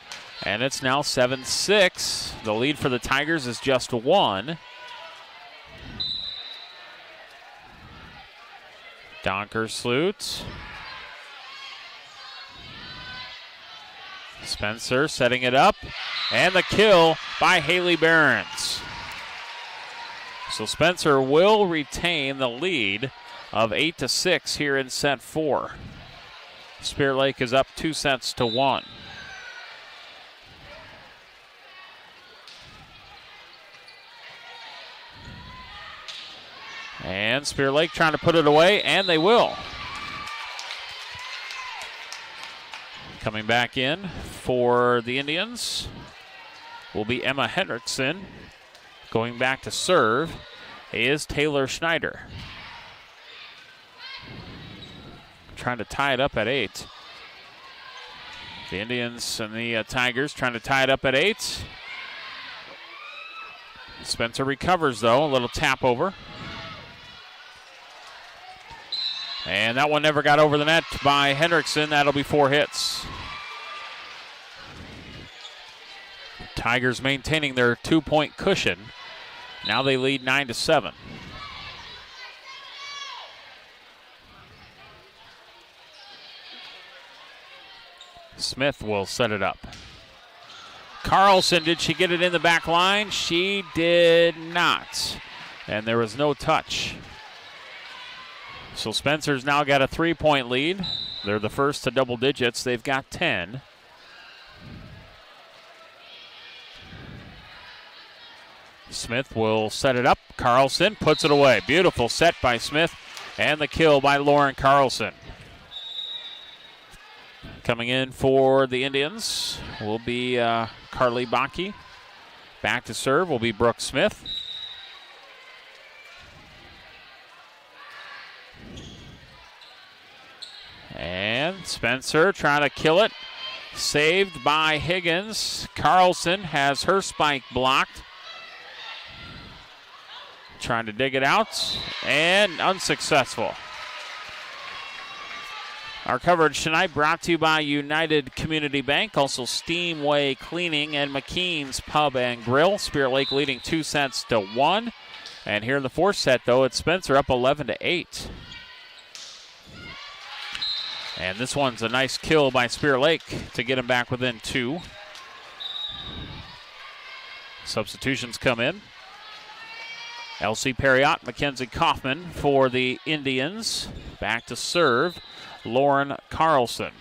And it's now 7-6. The lead for the Tigers is just 1. Donkersloot. Spencer setting it up. And the kill by Haley Behrens. So Spencer will retain the lead of 8-6 here in set 4. Spirit Lake is up 2-1. And Spirit Lake trying to put it away, and they will. Coming back in for the Indians will be Emma Hendrickson. Going back to serve is Taylor Schneider. trying to tie it up at 8. The Indians and the Tigers trying to tie it up at 8. Spencer recovers, though. A little tap over. And that one never got over the net by Hendrickson. That'll be 4 hits. Tigers maintaining their 2-point cushion. Now they lead 9-7. Smith will set it up. Carlson, did she get it in the back line? She did not. And there was no touch. So Spencer's now got a 3-point lead. They're the first to double digits. They've got 10. Smith will set it up. Carlson puts it away. Beautiful set by Smith. And the kill by Lauren Carlson. Coming in for the Indians will be Carly Bakke. Back to serve will be Brooke Smith. And Spencer trying to kill it. Saved by Higgins. Carlson has her spike blocked. Trying to dig it out. And unsuccessful. Our coverage tonight brought to you by United Community Bank, also Steamway Cleaning and McKean's Pub and Grill. Spirit Lake leading 2-1. And here in the 4th set, though, it's Spencer up 11-8. And this one's a nice kill by Spirit Lake to get him back within 2. Substitutions come in. Elsie Perriott, Mackenzie Kaufman for the Indians. Back to serve, Lauren Carlson.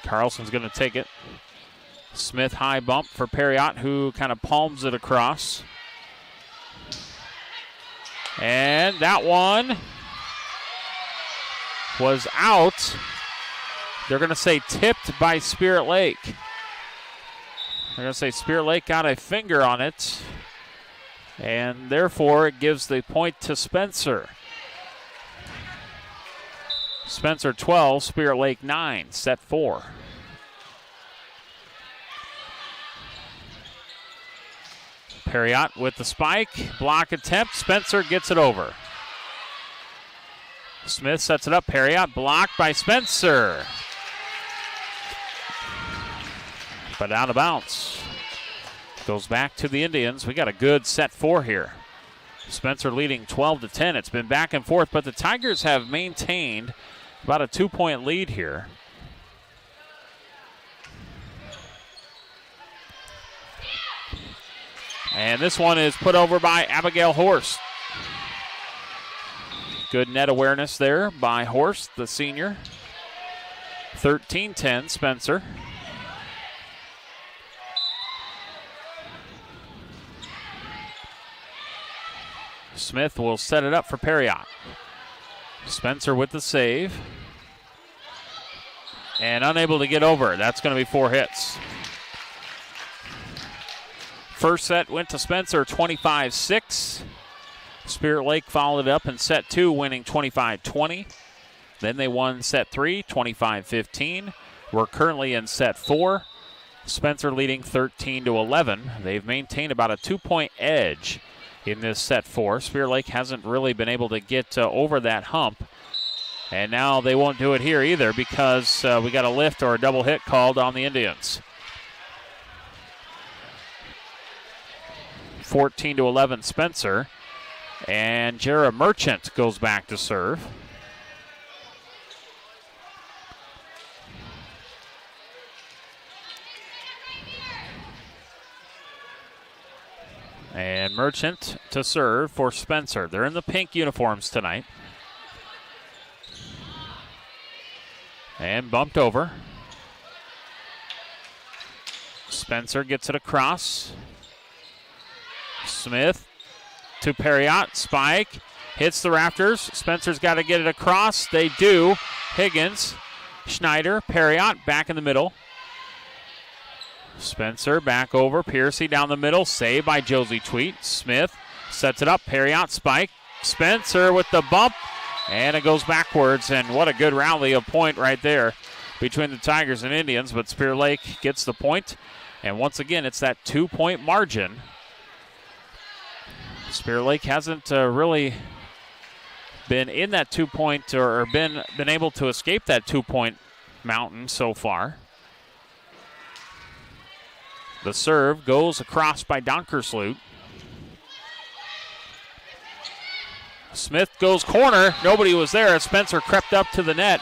Carlson's going to take it. Smith high bump for Perriott, who kind of palms it across. And that one was out. They're going to say tipped by Spirit Lake. They're going to say Spirit Lake got a finger on it. And therefore, it gives the point to Spencer. Spencer 12, Spirit Lake 9, set 4. Perriott with the spike, block attempt. Spencer gets it over. Smith sets it up. Perriott blocked by Spencer. But out of bounds. Goes back to the Indians. We got a good set 4 here. Spencer leading 12-10. It's been back and forth, but the Tigers have maintained about a 2-point lead here. And this one is put over by Abigail Horst. Good net awareness there by Horst, the senior. 13-10, Spencer. Smith will set it up for Perriott. Spencer with the save. And unable to get over. That's going to be 4 hits. First set went to Spencer, 25-6. Spirit Lake followed it up in set 2, winning 25-20. Then they won set 3, 25-15. We're currently in set 4. Spencer leading 13-11. They've maintained about a 2-point edge in this set 4. Spirit Lake hasn't really been able to get over that hump. And now they won't do it here either because we got a lift or a double hit called on the Indians. 14-11 Spencer. And Jara Merchant goes back to serve. And Merchant to serve for Spencer. They're in the pink uniforms tonight. And bumped over. Spencer gets it across. Smith to Perriott. Spike. Hits the rafters. Spencer's got to get it across. They do. Higgins. Schneider. Perriott back in the middle. Spencer back over. Piercy down the middle. Saved by Josie Tweet. Smith Sets it up, Harry out, spike. Spencer with the bump, and it goes backwards, and what a good rally of point right there between the Tigers and Indians, but Spear Lake gets the point, and once again, it's that 2-point margin. Spear Lake hasn't really been in that 2-point or been able to escape that 2-point mountain so far. The serve goes across by Donkersloot. Smith goes corner. Nobody was there. Spencer crept up to the net.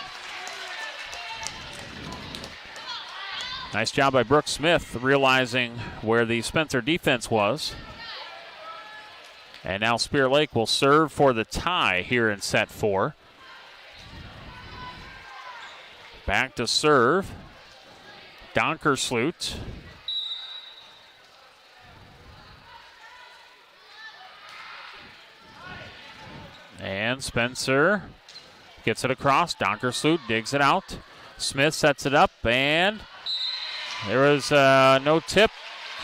Nice job by Brooke Smith realizing where the Spencer defense was. And now Spear Lake will serve for the tie here in set 4. Back to serve. Donkersloot. And Spencer gets it across. Donkersloot digs it out. Smith sets it up, and there was no tip.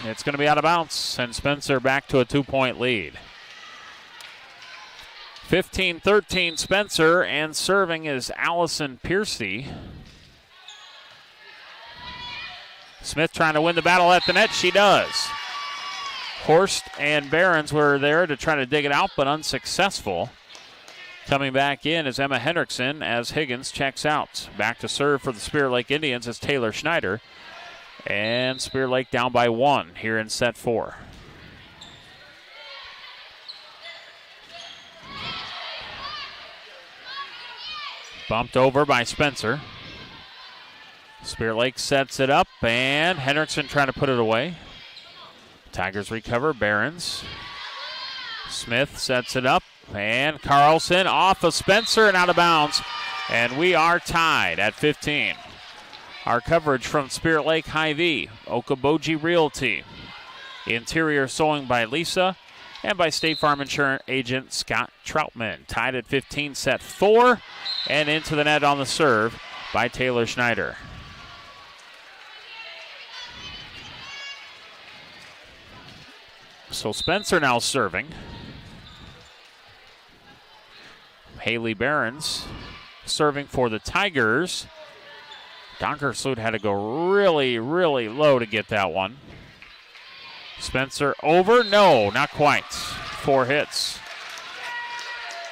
It's going to be out of bounds, and Spencer back to a 2-point lead. 15-13 Spencer, and serving is Allison Piercy. Smith trying to win the battle at the net. She does. Horst and Behrens were there to try to dig it out, but unsuccessful. Coming back in is Emma Hendrickson as Higgins checks out. Back to serve for the Spear Lake Indians is Taylor Schneider. And Spear Lake down by 1 here in set 4. Bumped over by Spencer. Spear Lake sets it up, and Hendrickson trying to put it away. Tigers recover. Behrens. Smith sets it up, and Carlson off of Spencer and out of bounds. And we are tied at 15. Our coverage from Spirit Lake Hy-Vee, Okoboji Realty, interior sewing by Lisa, and by State Farm Insurance agent Scott Troutman. Tied at 15, set 4, and into the net on the serve by Taylor Schneider. So Spencer now serving. Haley Behrens serving for the Tigers. Donkersloot had to go really, really low to get that one. Spencer over? No, not quite. 4 hits.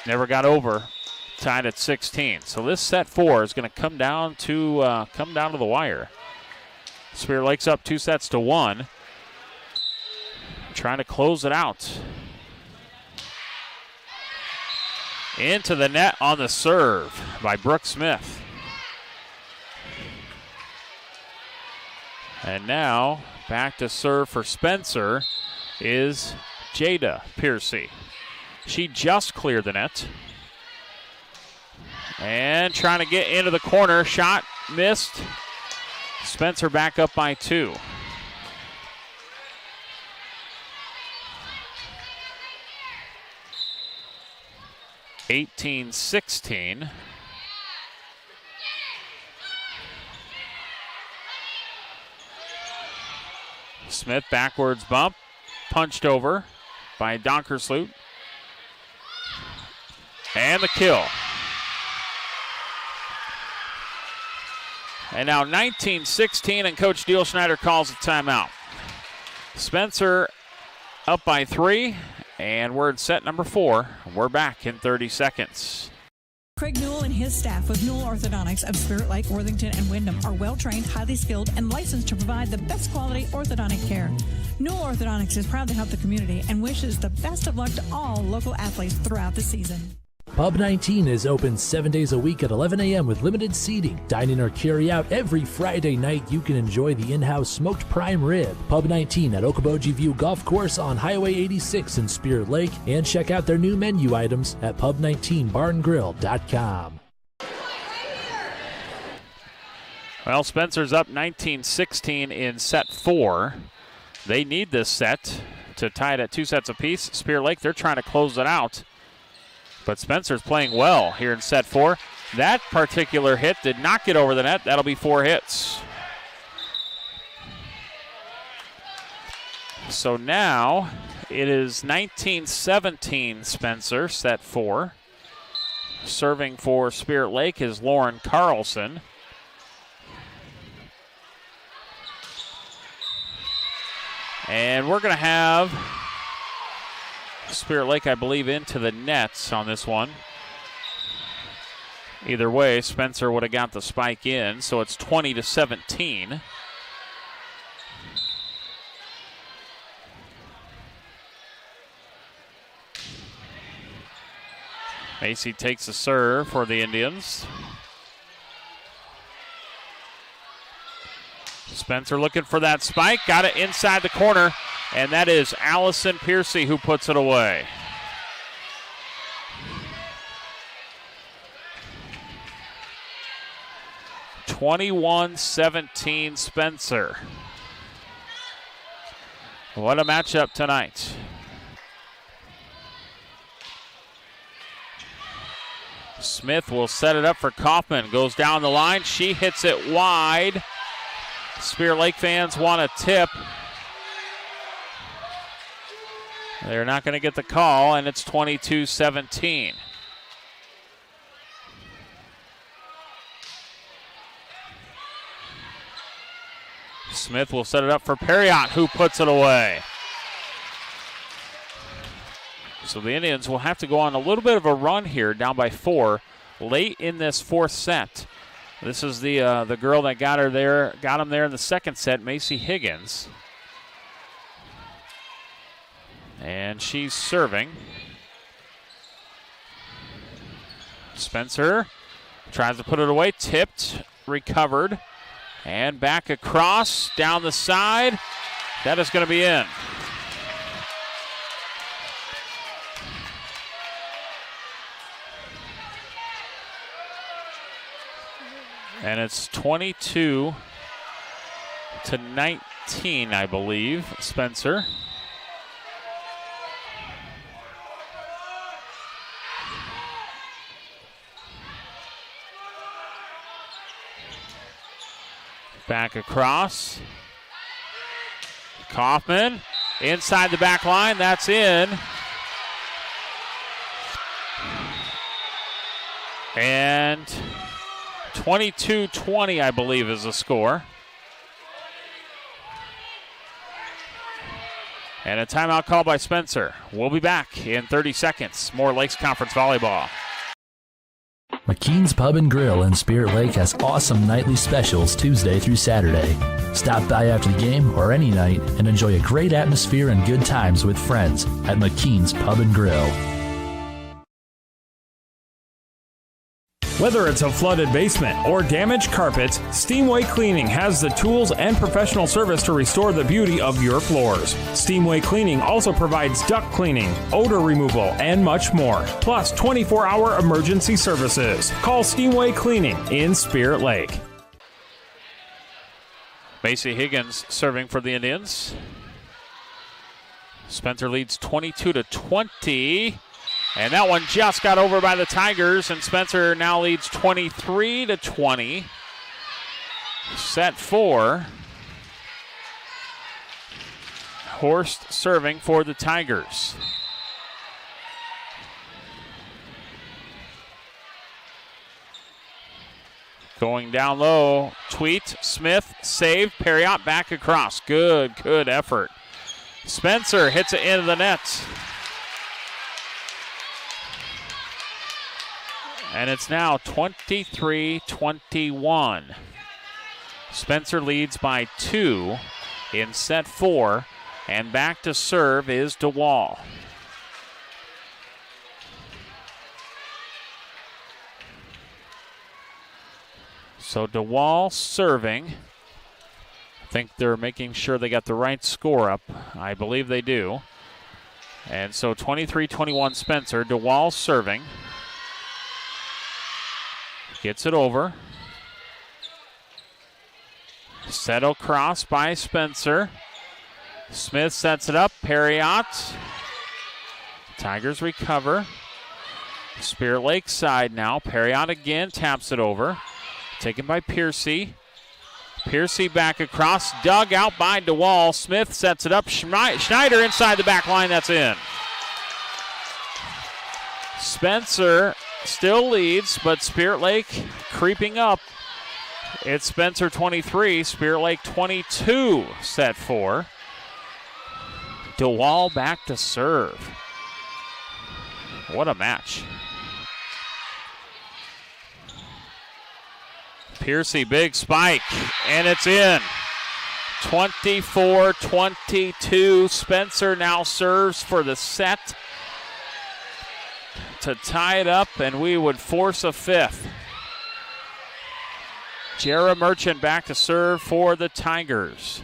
Never got over. Tied at 16. So this set 4 is going to come down to the wire. Spear Lake's up 2-1. Trying to close it out. Into the net on the serve by Brooke Smith. And now back to serve for Spencer is Jada Piercy. She just cleared the net. And trying to get into the corner. Shot missed. Spencer back up by 2. (18-16). Smith backwards bump, punched over by Donkersloot. And the kill. And now 19-16, and Coach Diehl Schneider calls a timeout. Spencer up by 3. And we're in set number 4. We're back in 30 seconds. Craig Newell and his staff with Newell Orthodontics of Spirit Lake, Worthington, and Wyndham are well-trained, highly skilled, and licensed to provide the best quality orthodontic care. Newell Orthodontics is proud to help the community and wishes the best of luck to all local athletes throughout the season. Pub 19 is open 7 days a week at 11 a.m. with limited seating. Dine in or carry out every Friday night. You can enjoy the in-house smoked prime rib. Pub 19 at Okoboji View Golf Course on Highway 86 in Spirit Lake. And check out their new menu items at pub19barngrill.com. Well, Spencer's up 19-16 in set 4. They need this set to tie it at 2 sets apiece. Spear Lake, they're trying to close it out. But Spencer's playing well here in set 4. That particular hit did not get over the net. That'll be 4 hits. So now It is 19-17 Spencer, set 4. Serving for Spirit Lake is Lauren Carlson. And we're going to have Spirit Lake, I believe, into the nets on this one. Either way, Spencer would have got the spike in, so it's 20-17. Macy takes a serve for the Indians. Spencer looking for that spike, got it inside the corner, and that is Allison Piercy who puts it away. (21-17) Spencer. What a matchup tonight. Smith will set it up for Kaufman. Goes down the line. She hits it wide. Spirit Lake fans want a tip. They're not going to get the call, and it's 22-17. Smith will set it up for Perriott, who puts it away. So the Indians will have to go on a little bit of a run here, down by 4, late in this fourth set. This is the girl that got him there in the second set, Macy Higgins. And she's serving. Spencer tries to put it away, tipped, recovered, and back across, down the side. That is going to be in. And it's 22-19, I believe, Spencer. Back across. Kaufman inside the back line. That's in. And 22-20, I believe, is the score. And a timeout call by Spencer. We'll be back in 30 seconds. More Lakes Conference Volleyball. McKean's Pub and Grill in Spirit Lake has awesome nightly specials Tuesday through Saturday. Stop by after the game or any night and enjoy a great atmosphere and good times with friends at McKean's Pub and Grill. Whether it's a flooded basement or damaged carpets, Steamway Cleaning has the tools and professional service to restore the beauty of your floors. Steamway Cleaning also provides duct cleaning, odor removal, and much more, plus 24-hour emergency services. Call Steamway Cleaning in Spirit Lake. Macy Higgins serving for the Indians. Spencer leads 22-20. And that one just got over by the Tigers, and Spencer now leads 23-20. Set 4. Horst serving for the Tigers. Going down low, Tweet, Smith, saved, Perriott back across. Good effort. Spencer hits it into the net. And it's now 23-21. Spencer leads by 2 in set 4. And back to serve is DeWall. So DeWall serving. I think they're making sure they got the right score up. I believe they do. And so 23-21 Spencer. DeWall serving. Gets it over. Set across by Spencer. Smith sets it up. Perriott. Tigers recover. Spirit Lake side now. Perriott again taps it over. Taken by Piercy. Piercy back across, dug out by DeWall. Smith sets it up. Schneider inside the back line, that's in. Spencer still leads, but Spirit Lake creeping up. It's Spencer 23, Spirit Lake 22, set 4. DeWall back to serve. What a match. Piercy, big spike, and it's in. 24-22. Spencer now serves for the set to tie it up, and we would force a fifth. Jara Merchant back to serve for the Tigers.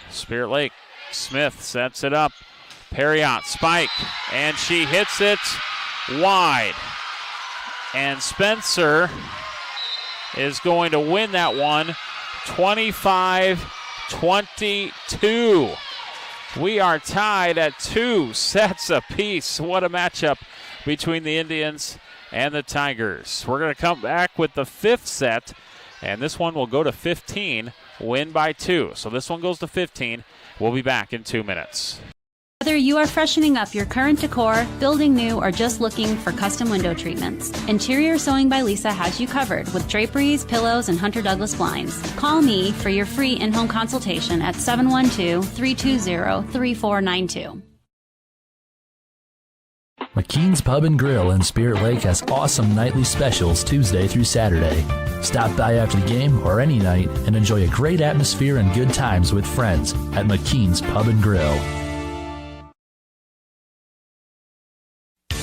Spirit Lake, Smith sets it up. Perriott, spike, and she hits it wide. And Spencer is going to win that one, 25-22. We are tied at 2 sets apiece. What a matchup between the Indians and the Tigers. We're going to come back with the 5th set, and this one will go to 15, win by 2. So this one goes to 15. We'll be back in 2 minutes. Whether you are freshening up your current decor, building new, or just looking for custom window treatments, Interior Sewing by Lisa has you covered with draperies, pillows, and Hunter Douglas blinds. Call me for your free in-home consultation at 712-320-3492. McKean's Pub and Grill in Spirit Lake has awesome nightly specials Tuesday through Saturday. Stop by after the game or any night and enjoy a great atmosphere and good times with friends at McKean's Pub and Grill.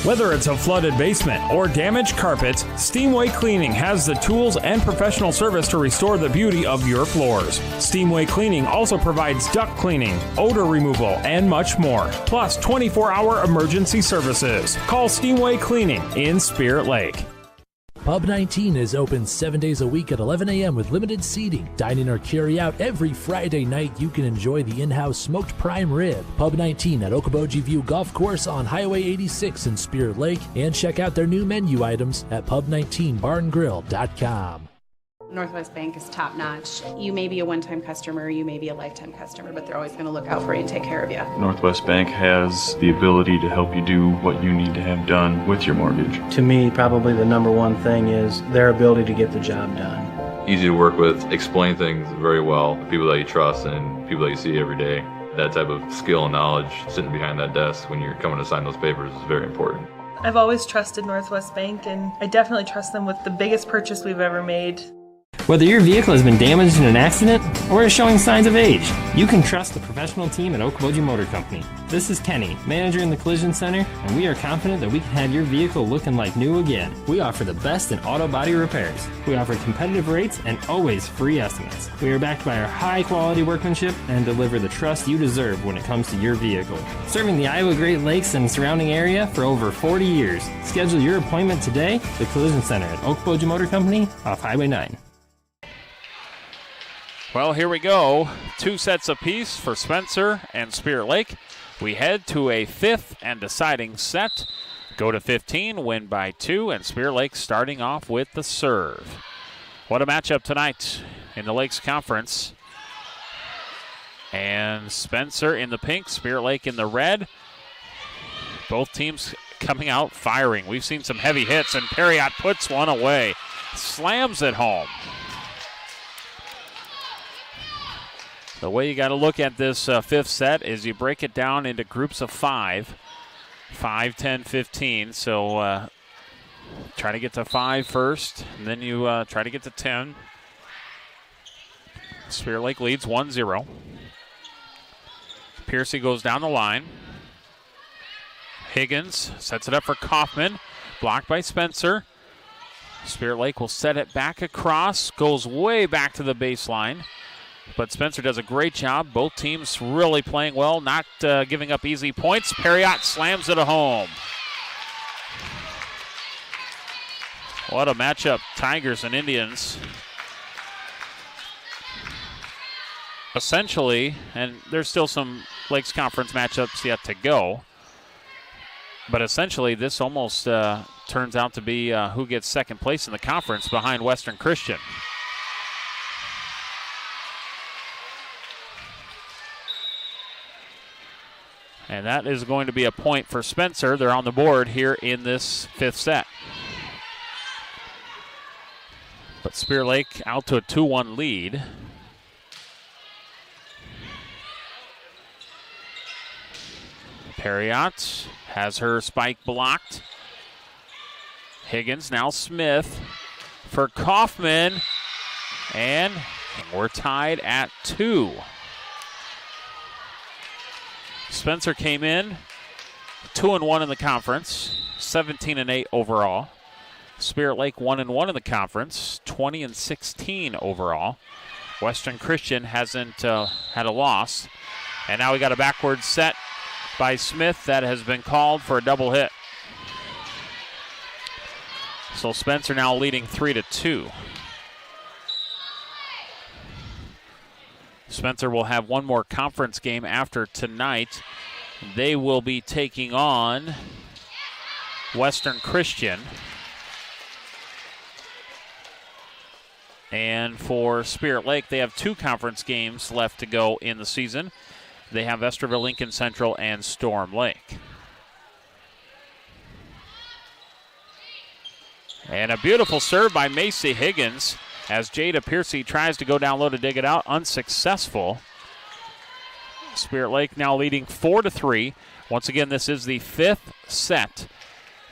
Whether it's a flooded basement or damaged carpets, Steamway Cleaning has the tools and professional service to restore the beauty of your floors. Steamway Cleaning also provides duct cleaning, odor removal, and much more. Plus 24-hour emergency services. Call Steamway Cleaning in Spirit Lake. Pub 19 is open 7 days a week at 11 a.m. with limited seating. Dine in or carry out every Friday night. You can enjoy the in-house smoked prime rib. Pub 19 at Okoboji View Golf Course on Highway 86 in Spirit Lake. And check out their new menu items at pub19barngrill.com. Northwest Bank is top notch. You may be a one-time customer, you may be a lifetime customer, but they're always going to look out for you and take care of you. Northwest Bank has the ability to help you do what you need to have done with your mortgage. To me, probably the number one thing is their ability to get the job done. Easy to work with, explain things very well, people that you trust and people that you see every day. That type of skill and knowledge sitting behind that desk when you're coming to sign those papers is very important. I've always trusted Northwest Bank, and I definitely trust them with the biggest purchase we've ever made. Whether your vehicle has been damaged in an accident or is showing signs of age, you can trust the professional team at Okoboji Motor Company. This is Kenny, manager in the Collision Center, and we are confident that we can have your vehicle looking like new again. We offer the best in auto body repairs. We offer competitive rates and always free estimates. We are backed by our high-quality workmanship and deliver the trust you deserve when it comes to your vehicle. Serving the Iowa Great Lakes and surrounding area for over 40 years. Schedule your appointment today at the Collision Center at Okoboji Motor Company off Highway 9. Well, here we go. 2 sets apiece for Spencer and Spirit Lake. We head to a 5th and deciding set. Go to 15, win by 2, and Spirit Lake starting off with the serve. What a matchup tonight in the Lakes Conference. And Spencer in the pink, Spirit Lake in the red. Both teams coming out firing. We've seen some heavy hits, and Perriott puts one away. Slams it home. The way you got to look at this 5th set is you break it down into groups of 5. 5, 10, 15. So try to get to 5 first, and then you try to get to 10. Spirit Lake leads 1-0. Piercy goes down the line. Higgins sets it up for Kaufman. Blocked by Spencer. Spirit Lake will set it back across. Goes way back to the baseline. But Spencer does a great job. Both teams really playing well, not giving up easy points. Perriott slams it home. What a matchup, Tigers and Indians. Essentially, and there's still some Lakes Conference matchups yet to go, but essentially this almost turns out to be who gets second place in the conference behind Western Christian. And that is going to be a point for Spencer. They're on the board here in this fifth set. But Spear Lake out to a 2-1 lead. Perriott has her spike blocked. Higgins, now Smith for Kaufman. And we're tied at 2. Spencer came in 2-1 in the conference, 17-8 overall. Spirit Lake 1-1 in the conference, 20-16 overall. Western Christian hasn't had a loss. And now we got a backward set by Smith that has been called for a double hit. So Spencer now leading 3-2. Spencer will have one more conference game after tonight. They will be taking on Western Christian. And for Spirit Lake, they have 2 conference games left to go in the season. They have Esterville, Lincoln Central, and Storm Lake. And a beautiful serve by Macy Higgins as Jada Piercy tries to go down low to dig it out. Unsuccessful. Spirit Lake now leading 4-3. Once again, this is the 5th set.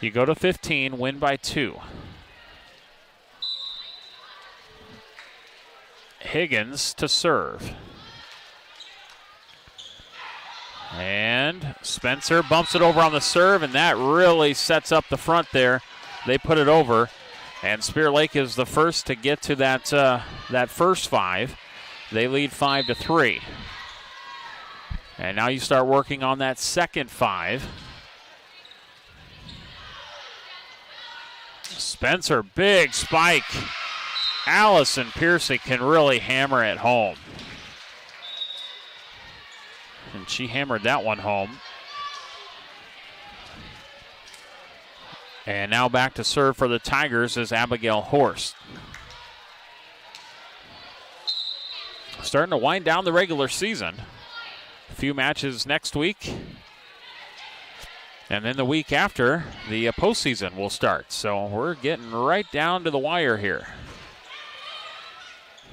You go to 15, win by 2. Higgins to serve. And Spencer bumps it over on the serve, and that really sets up the front there. They put it over, and Spear Lake is the first to get to that first 5. They lead 5-3. And now you start working on that second 5. Spencer, big spike. Allison Piercy can really hammer it home. And she hammered that one home. And now back to serve for the Tigers is Abigail Horst. Starting to wind down the regular season. A few matches next week. And then the week after, the postseason will start. So we're getting right down to the wire here.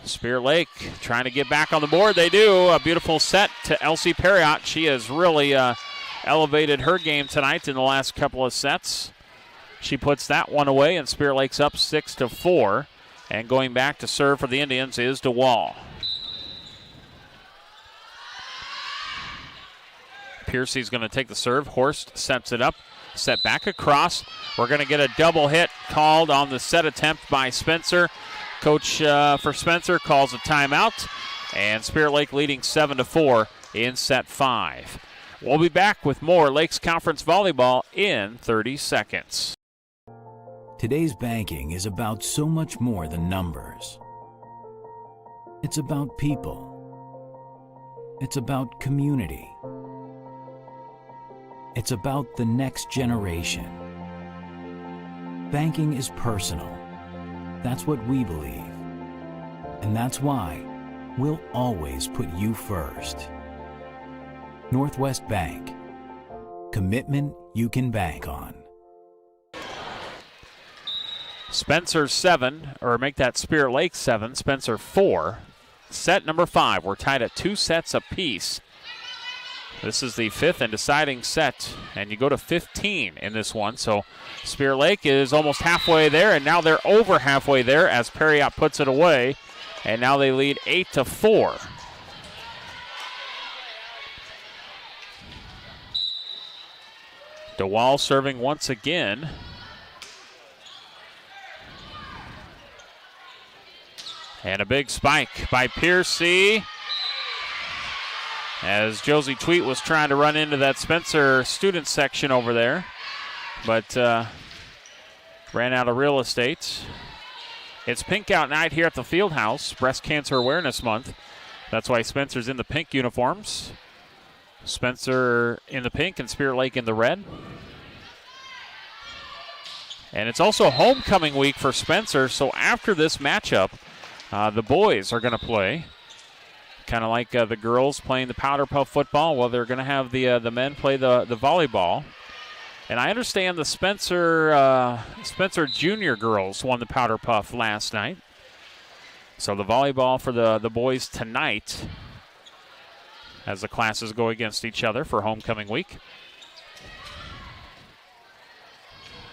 Spear Lake trying to get back on the board. They do. A beautiful set to Elsie Perriott. She has really elevated her game tonight in the last couple of sets. She puts that one away, and Spear Lake's up 6-4. And going back to serve for the Indians is DeWall. Piercy's going to take the serve. Horst sets it up. Set back across. We're going to get a double hit called on the set attempt by Spencer. Coach for Spencer calls a timeout, and Spirit Lake leading 7-4 in set 5. We'll be back with more Lakes Conference Volleyball in 30 seconds. Today's banking is about so much more than numbers. It's about people. It's about community. It's about the next generation. Banking is personal. That's what we believe. And that's why we'll always put you first. Northwest Bank. Commitment you can bank on. Spencer 7, or make that Spirit Lake 7, Spencer 4. Set number 5. We're tied at 2 sets apiece. This is the 5th and deciding set, and you go to 15 in this one. So Spear Lake is almost halfway there, and now they're over halfway there as Perriott puts it away, and now they lead 8-4. DeWall serving once again. And a big spike by Piercy. As Josie Tweet was trying to run into that Spencer student section over there, but ran out of real estate. It's pink out night here at the Fieldhouse, Breast Cancer Awareness Month. That's why Spencer's in the pink uniforms. Spencer in the pink and Spirit Lake in the red. And it's also homecoming week for Spencer, so after this matchup, the boys are going to play. Kind of like the girls playing the Powder Puff football. Well, they're going to have the men play the volleyball. And I understand the Spencer Junior girls won the Powder Puff last night. So the volleyball for the boys tonight as the classes go against each other for homecoming week.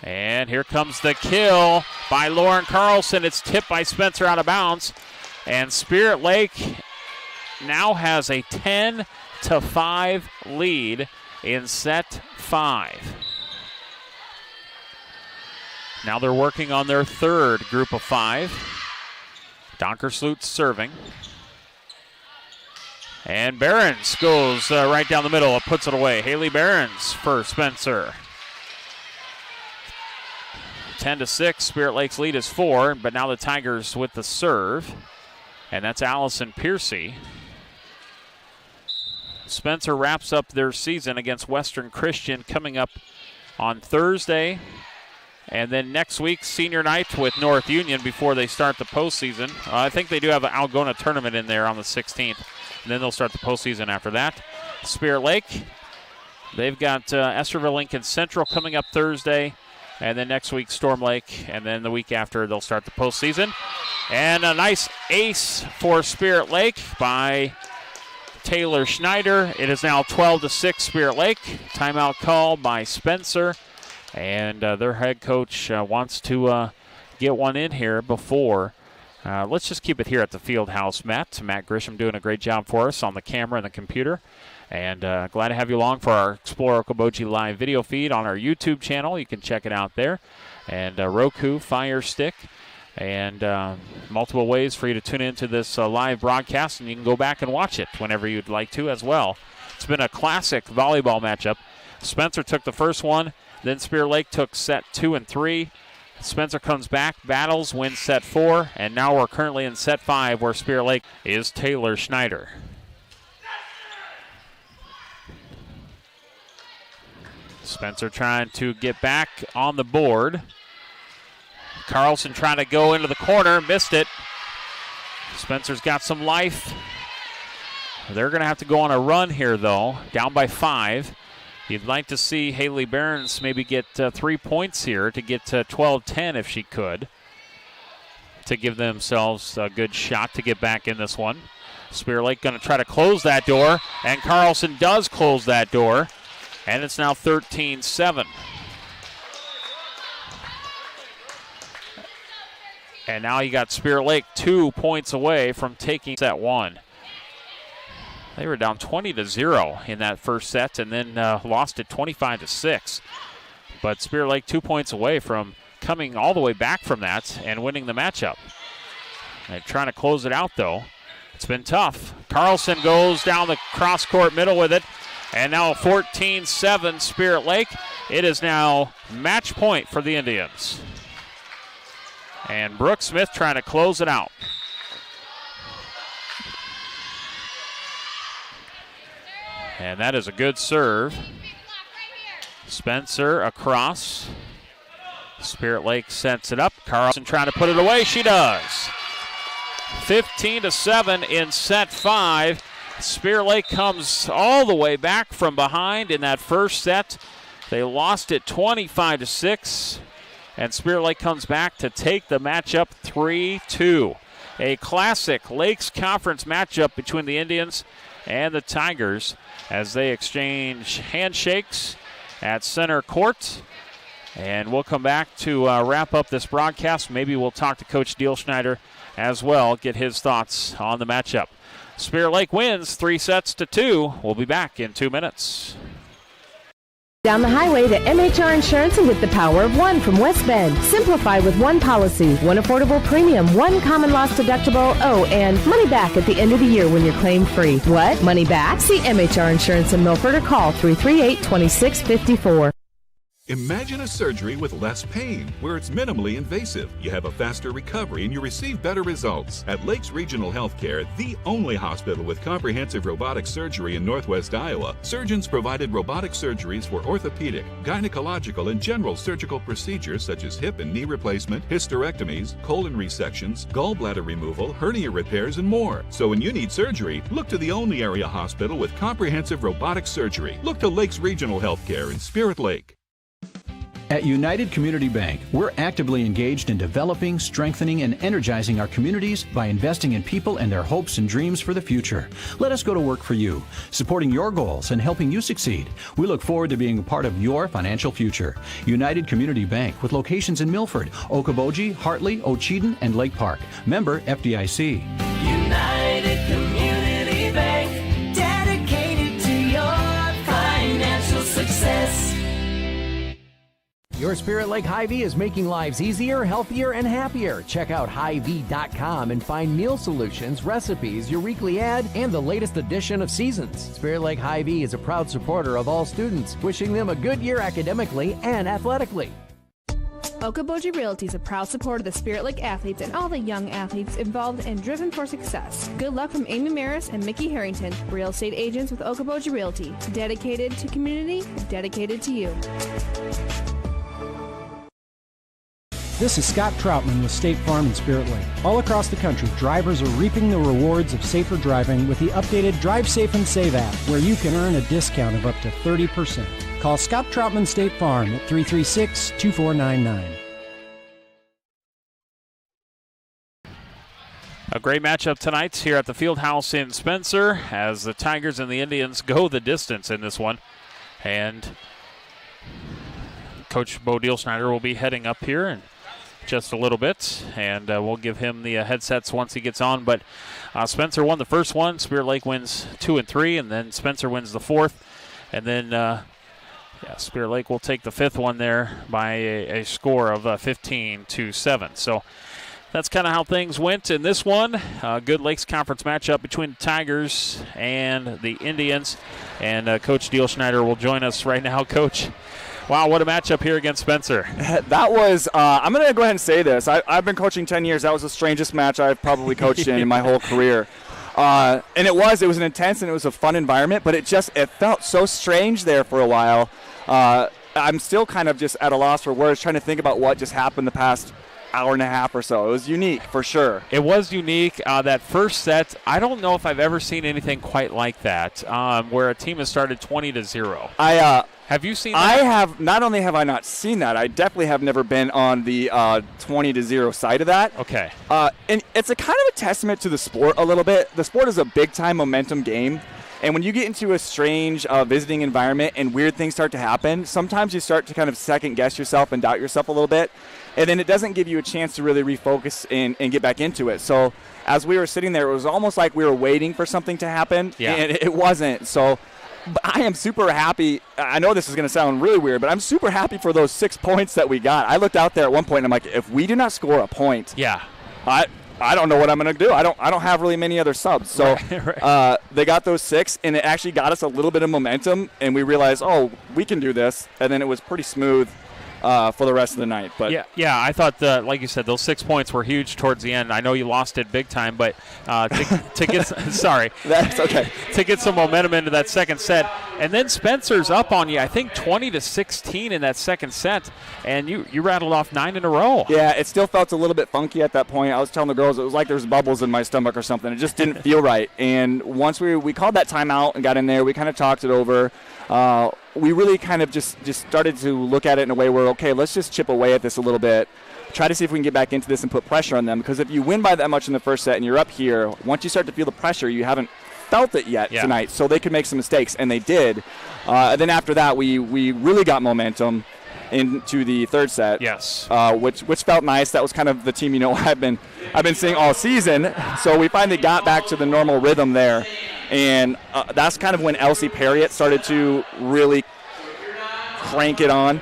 And here comes the kill by Lauren Carlson. It's tipped by Spencer out of bounds. And Spirit Lake now has a 10-5 lead in set 5. Now they're working on their third group of 5. Donkersloot serving. And Behrens goes right down the middle and puts it away. Haley Behrens for Spencer. 10-6, Spirit Lake's lead is 4, but now the Tigers with the serve. And that's Allison Piercy. Spencer wraps up their season against Western Christian coming up on Thursday. And then next week, senior night with North Union before they start the postseason. I think they do have an Algona tournament in there on the 16th. And then they'll start the postseason after that. Spirit Lake, they've got Estherville Lincoln Central coming up Thursday. And then next week, Storm Lake. And then the week after, they'll start the postseason. And a nice ace for Spirit Lake by Taylor Schneider. It is now 12-6 Spirit Lake. Timeout call by Spencer. And their head coach wants to get one in here before. Let's just keep it here at the field house, Matt. Matt Grisham doing a great job for us on the camera and the computer. And glad to have you along for our Explore Okoboji live video feed on our YouTube channel. You can check it out there. And Roku, Fire Stick, and multiple ways for you to tune into this live broadcast. And you can go back and watch it whenever you'd like to as well. It's been a classic volleyball matchup. Spencer took the first one. Then Spirit Lake took set 2 and 3. Spencer comes back, battles, wins set 4, and now we're currently in set 5 where Spirit Lake is Taylor Schneider. Spencer trying to get back on the board. Carlson trying to go into the corner, missed it. Spencer's got some life. They're going to have to go on a run here, though, down by 5. You'd like to see Haley Behrens maybe get 3 points here to get to 12-10 if she could, to give themselves a good shot to get back in this one. Spirit Lake going to try to close that door, and Carlson does close that door, and it's now 13-7. And now you got Spirit Lake 2 points away from taking set 1. They were down 20-0 in that first set and then lost it 25-6. But Spirit Lake 2 points away from coming all the way back from that and winning the matchup. They're trying to close it out, though. It's been tough. Carlson goes down the cross-court middle with it. And now 14-7 Spirit Lake. It is now match point for the Indians. And Brooke Smith trying to close it out. And that is a good serve. Spencer across. Spirit Lake sets it up. Carlson trying to put it away. She does. 15-7 in set 5. Spirit Lake comes all the way back from behind in that first set. They lost it 25-6. And Spirit Lake comes back to take the matchup 3-2. A classic Lakes Conference matchup between the Indians and the Tigers as they exchange handshakes at center court. And we'll come back to wrap up this broadcast. Maybe we'll talk to Coach Diehl Schneider as well, get his thoughts on the matchup. Spirit Lake wins 3-2. We'll be back in 2 minutes. Down the highway to MHR Insurance and get the power of one from West Bend. Simplify with one policy, one affordable premium, one common loss deductible, and money back at the end of the year when you're claim free. What? Money back? See MHR Insurance in Milford or call 338-2654. Imagine a surgery with less pain, where it's minimally invasive. You have a faster recovery and you receive better results. At Lakes Regional Healthcare, the only hospital with comprehensive robotic surgery in Northwest Iowa, surgeons provided robotic surgeries for orthopedic, gynecological, and general surgical procedures such as hip and knee replacement, hysterectomies, colon resections, gallbladder removal, hernia repairs, and more. So when you need surgery, look to the only area hospital with comprehensive robotic surgery. Look to Lakes Regional Healthcare in Spirit Lake. At United Community Bank, we're actively engaged in developing, strengthening, and energizing our communities by investing in people and their hopes and dreams for the future. Let us go to work for you, supporting your goals and helping you succeed. We look forward to being a part of your financial future. United Community Bank, with locations in Milford, Okoboji, Hartley, Ocheyedan, and Lake Park. Member FDIC. United Community Bank, dedicated to your financial success. Your Spirit Lake Hy-Vee is making lives easier, healthier, and happier. Check out Hy-Vee.com and find meal solutions, recipes, your weekly ad, and the latest edition of Seasons. Spirit Lake Hy-Vee is a proud supporter of all students, wishing them a good year academically and athletically. Okoboji Realty is a proud supporter of the Spirit Lake athletes and all the young athletes involved and driven for success. Good luck from Amy Maris and Mickey Harrington, real estate agents with Okoboji Realty. Dedicated to community, dedicated to you. This is Scott Troutman with State Farm in Spirit Lake. All across the country, drivers are reaping the rewards of safer driving with the updated Drive Safe and Save app, where you can earn a discount of up to 30%. Call Scott Troutman State Farm at 336-2499. A great matchup tonight here at the Fieldhouse in Spencer as the Tigers and the Indians go the distance in this one. And Coach Bo Dielschneider will be heading up here in just a little bit, and we'll give him the headsets once he gets on. But Spencer won the first one. Spirit Lake wins 2 and 3, and then Spencer wins the fourth. And then Spirit Lake will take the fifth one there by a score of 15-7. So that's kind of how things went in this one. Good Lakes Conference matchup between the Tigers and the Indians. And Coach Dielschneider will join us right now. Coach, wow, what a matchup here against Spencer. That was, I'm going to go ahead and say this. I've been coaching 10 years. That was the strangest match I've probably coached in my whole career. And it was an intense and it was a fun environment, but it felt so strange there for a while. I'm still kind of just at a loss for words trying to think about what just happened the past hour and a half or so. It was unique for sure. It was unique. That first set, I don't know if I've ever seen anything quite like that, where a team has started 20-0. Have you seen that? I have. Not only have I not seen that, I definitely have never been on the 20-0 side of that. Okay. And it's a kind of a testament to the sport a little bit. The sport is a big-time momentum game. And when you get into a strange visiting environment and weird things start to happen, sometimes you start to kind of second-guess yourself and doubt yourself a little bit. And then it doesn't give you a chance to really refocus and get back into it. So as we were sitting there, it was almost like we were waiting for something to happen, and it wasn't. So I am super happy. I know this is going to sound really weird, but I'm super happy for those 6 points that we got. I looked out there at one point, and I'm like, if we do not score a point, I don't know what I'm going to do. I don't have really many other subs. So they got those 6, and it actually got us a little bit of momentum, and we realized, oh, we can do this. And then it was pretty smooth for the rest of the night. But yeah, I thought, like you said, those 6 points were huge towards the end. I know you lost it big time, but to get sorry, that's okay. To get some momentum into that second set, and then Spencer's up on you, I think 20-16 in that second set, and you rattled off 9 in a row. Yeah, it still felt a little bit funky at that point. I was telling the girls it was like there's bubbles in my stomach or something. It just didn't feel right. And once we called that timeout and got in there, we kind of talked it over. We really kind of just started to look at it in a way where, okay, let's just chip away at this a little bit, try to see if we can get back into this and put pressure on them. Because if you win by that much in the first set and you're up here, once you start to feel the pressure, you haven't felt it yet tonight. So they could make some mistakes, and they did. And then after that, we really got momentum into the third set. Yes. Which felt nice. That was kind of the team, I've been seeing all season. So we finally got back to the normal rhythm there. And that's kind of when Elsie Perriott started to really crank it on.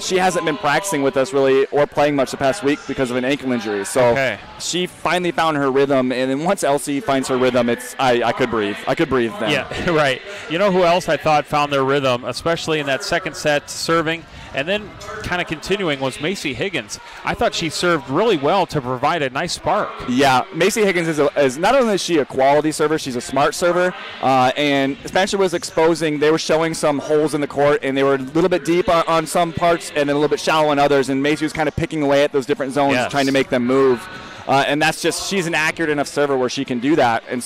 She hasn't been practicing with us really or playing much the past week because of an ankle injury. So she finally found her rhythm. And then once Elsie finds her rhythm, I could breathe. I could breathe then. Yeah, right. You know who else I thought found their rhythm, especially in that second set serving, And then kind of continuing was Macy Higgins. I thought she served really well to provide a nice spark. Yeah, Macy Higgins is not only is she a quality server, she's a smart server. And Spencer was exposing, they were showing some holes in the court, and they were a little bit deep on some parts and a little bit shallow on others. And Macy was kind of picking away at those different zones, trying to make them move. And that's just, she's an accurate enough server where she can do that. And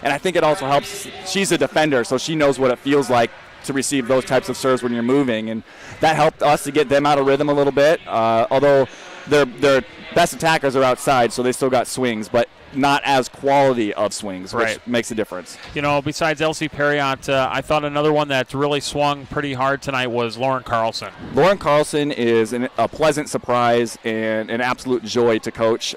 I think it also helps, she's a defender, so she knows what it feels like to receive those types of serves when you're moving. And that helped us to get them out of rhythm a little bit, although their best attackers are outside, so they still got swings, but not as quality of swings, which makes a difference. You know, besides Elsie Perriott, I thought another one that really swung pretty hard tonight was Lauren Carlson. Lauren Carlson is a pleasant surprise and an absolute joy to coach.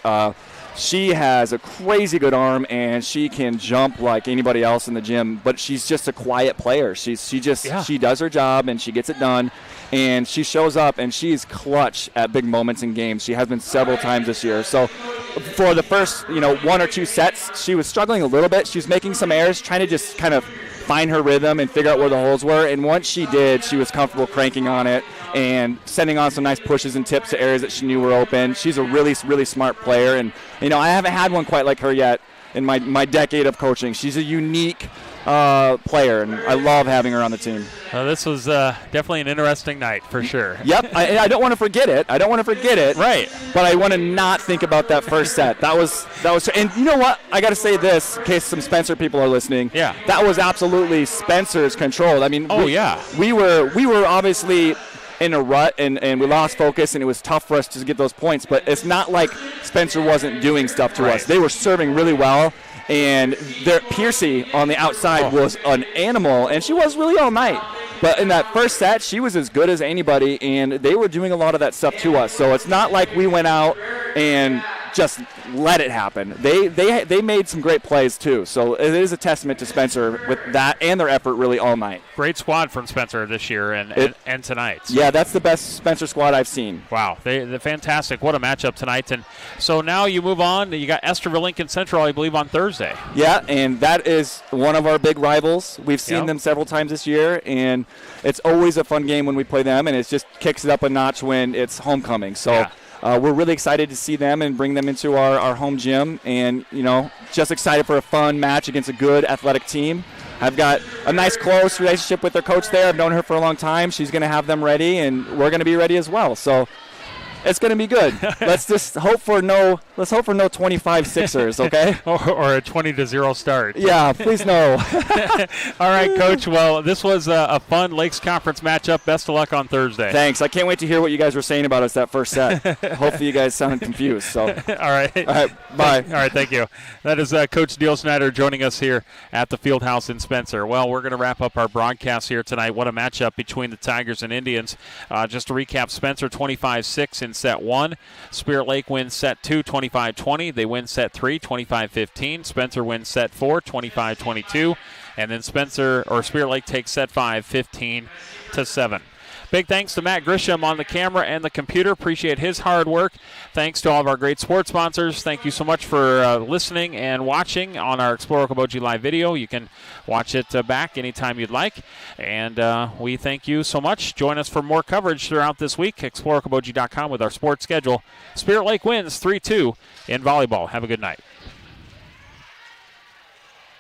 She has a crazy good arm, and she can jump like anybody else in the gym, but she's just a quiet player. She does her job, and she gets it done, and she shows up, and she's clutch at big moments in games. She has been several times this year. So for the first, one or two sets, she was struggling a little bit. She was making some errors, trying to just kind of find her rhythm and figure out where the holes were. And once she did, she was comfortable cranking on it and sending on some nice pushes and tips to areas that she knew were open. She's a really, really smart player. And, I haven't had one quite like her yet in my decade of coaching. She's a unique player, and I love having her on the team. This was definitely an interesting night for sure. Yep, I don't want to forget it. Right. But I want to not think about that first set. That was, and you know what? I got to say this in case some Spencer people are listening. Yeah. That was absolutely Spencer's control. I mean, we were obviously in a rut, and we lost focus, and it was tough for us to get those points. But it's not like Spencer wasn't doing stuff to us. They were serving really well. And Piercy on the outside was an animal, and she was really all night. But in that first set, she was as good as anybody, and they were doing a lot of that stuff to us. So it's not like we went out and just let it happen. They made some great plays too. So it is a testament to Spencer with that and their effort really all night. Great squad from Spencer this year and tonight. Yeah, that's the best Spencer squad I've seen. Wow, they're fantastic. What a matchup tonight. And so now you move on. You got Esterville Lincoln Central, I believe, on Thursday. Yeah, and that is one of our big rivals. We've seen them several times this year, and it's always a fun game when we play them, and it just kicks it up a notch when it's homecoming. So we're really excited to see them and bring them into our home gym, and, just excited for a fun match against a good athletic team. I've got a nice, close relationship with their coach there. I've known her for a long time. She's going to have them ready, and we're going to be ready as well. So it's going to be good. Let's just hope for no 25 Sixers, okay? or a 20-0 start. Yeah, please no. All right, Coach. Well, this was a fun Lakes Conference matchup. Best of luck on Thursday. Thanks. I can't wait to hear what you guys were saying about us that first set. Hopefully you guys sounded confused. So. All right. Bye. All right, thank you. That is Coach Neil Snyder joining us here at the Fieldhouse in Spencer. Well, we're going to wrap up our broadcast here tonight. What a matchup between the Tigers and Indians. Just to recap, Spencer 25-6 in set 1. Spirit Lake wins set 2, 25-20. They win set 3, 25-15. Spencer wins set 4, 25-22. And then Spirit Lake takes set 5, 15-7. Big thanks to Matt Grisham on the camera and the computer. Appreciate his hard work. Thanks to all of our great sports sponsors. Thank you so much for listening and watching on our Explore Okoboji live video. You can watch it back anytime you'd like. And we thank you so much. Join us for more coverage throughout this week. ExploreOkoboji.com with our sports schedule. Spirit Lake wins 3-2 in volleyball. Have a good night.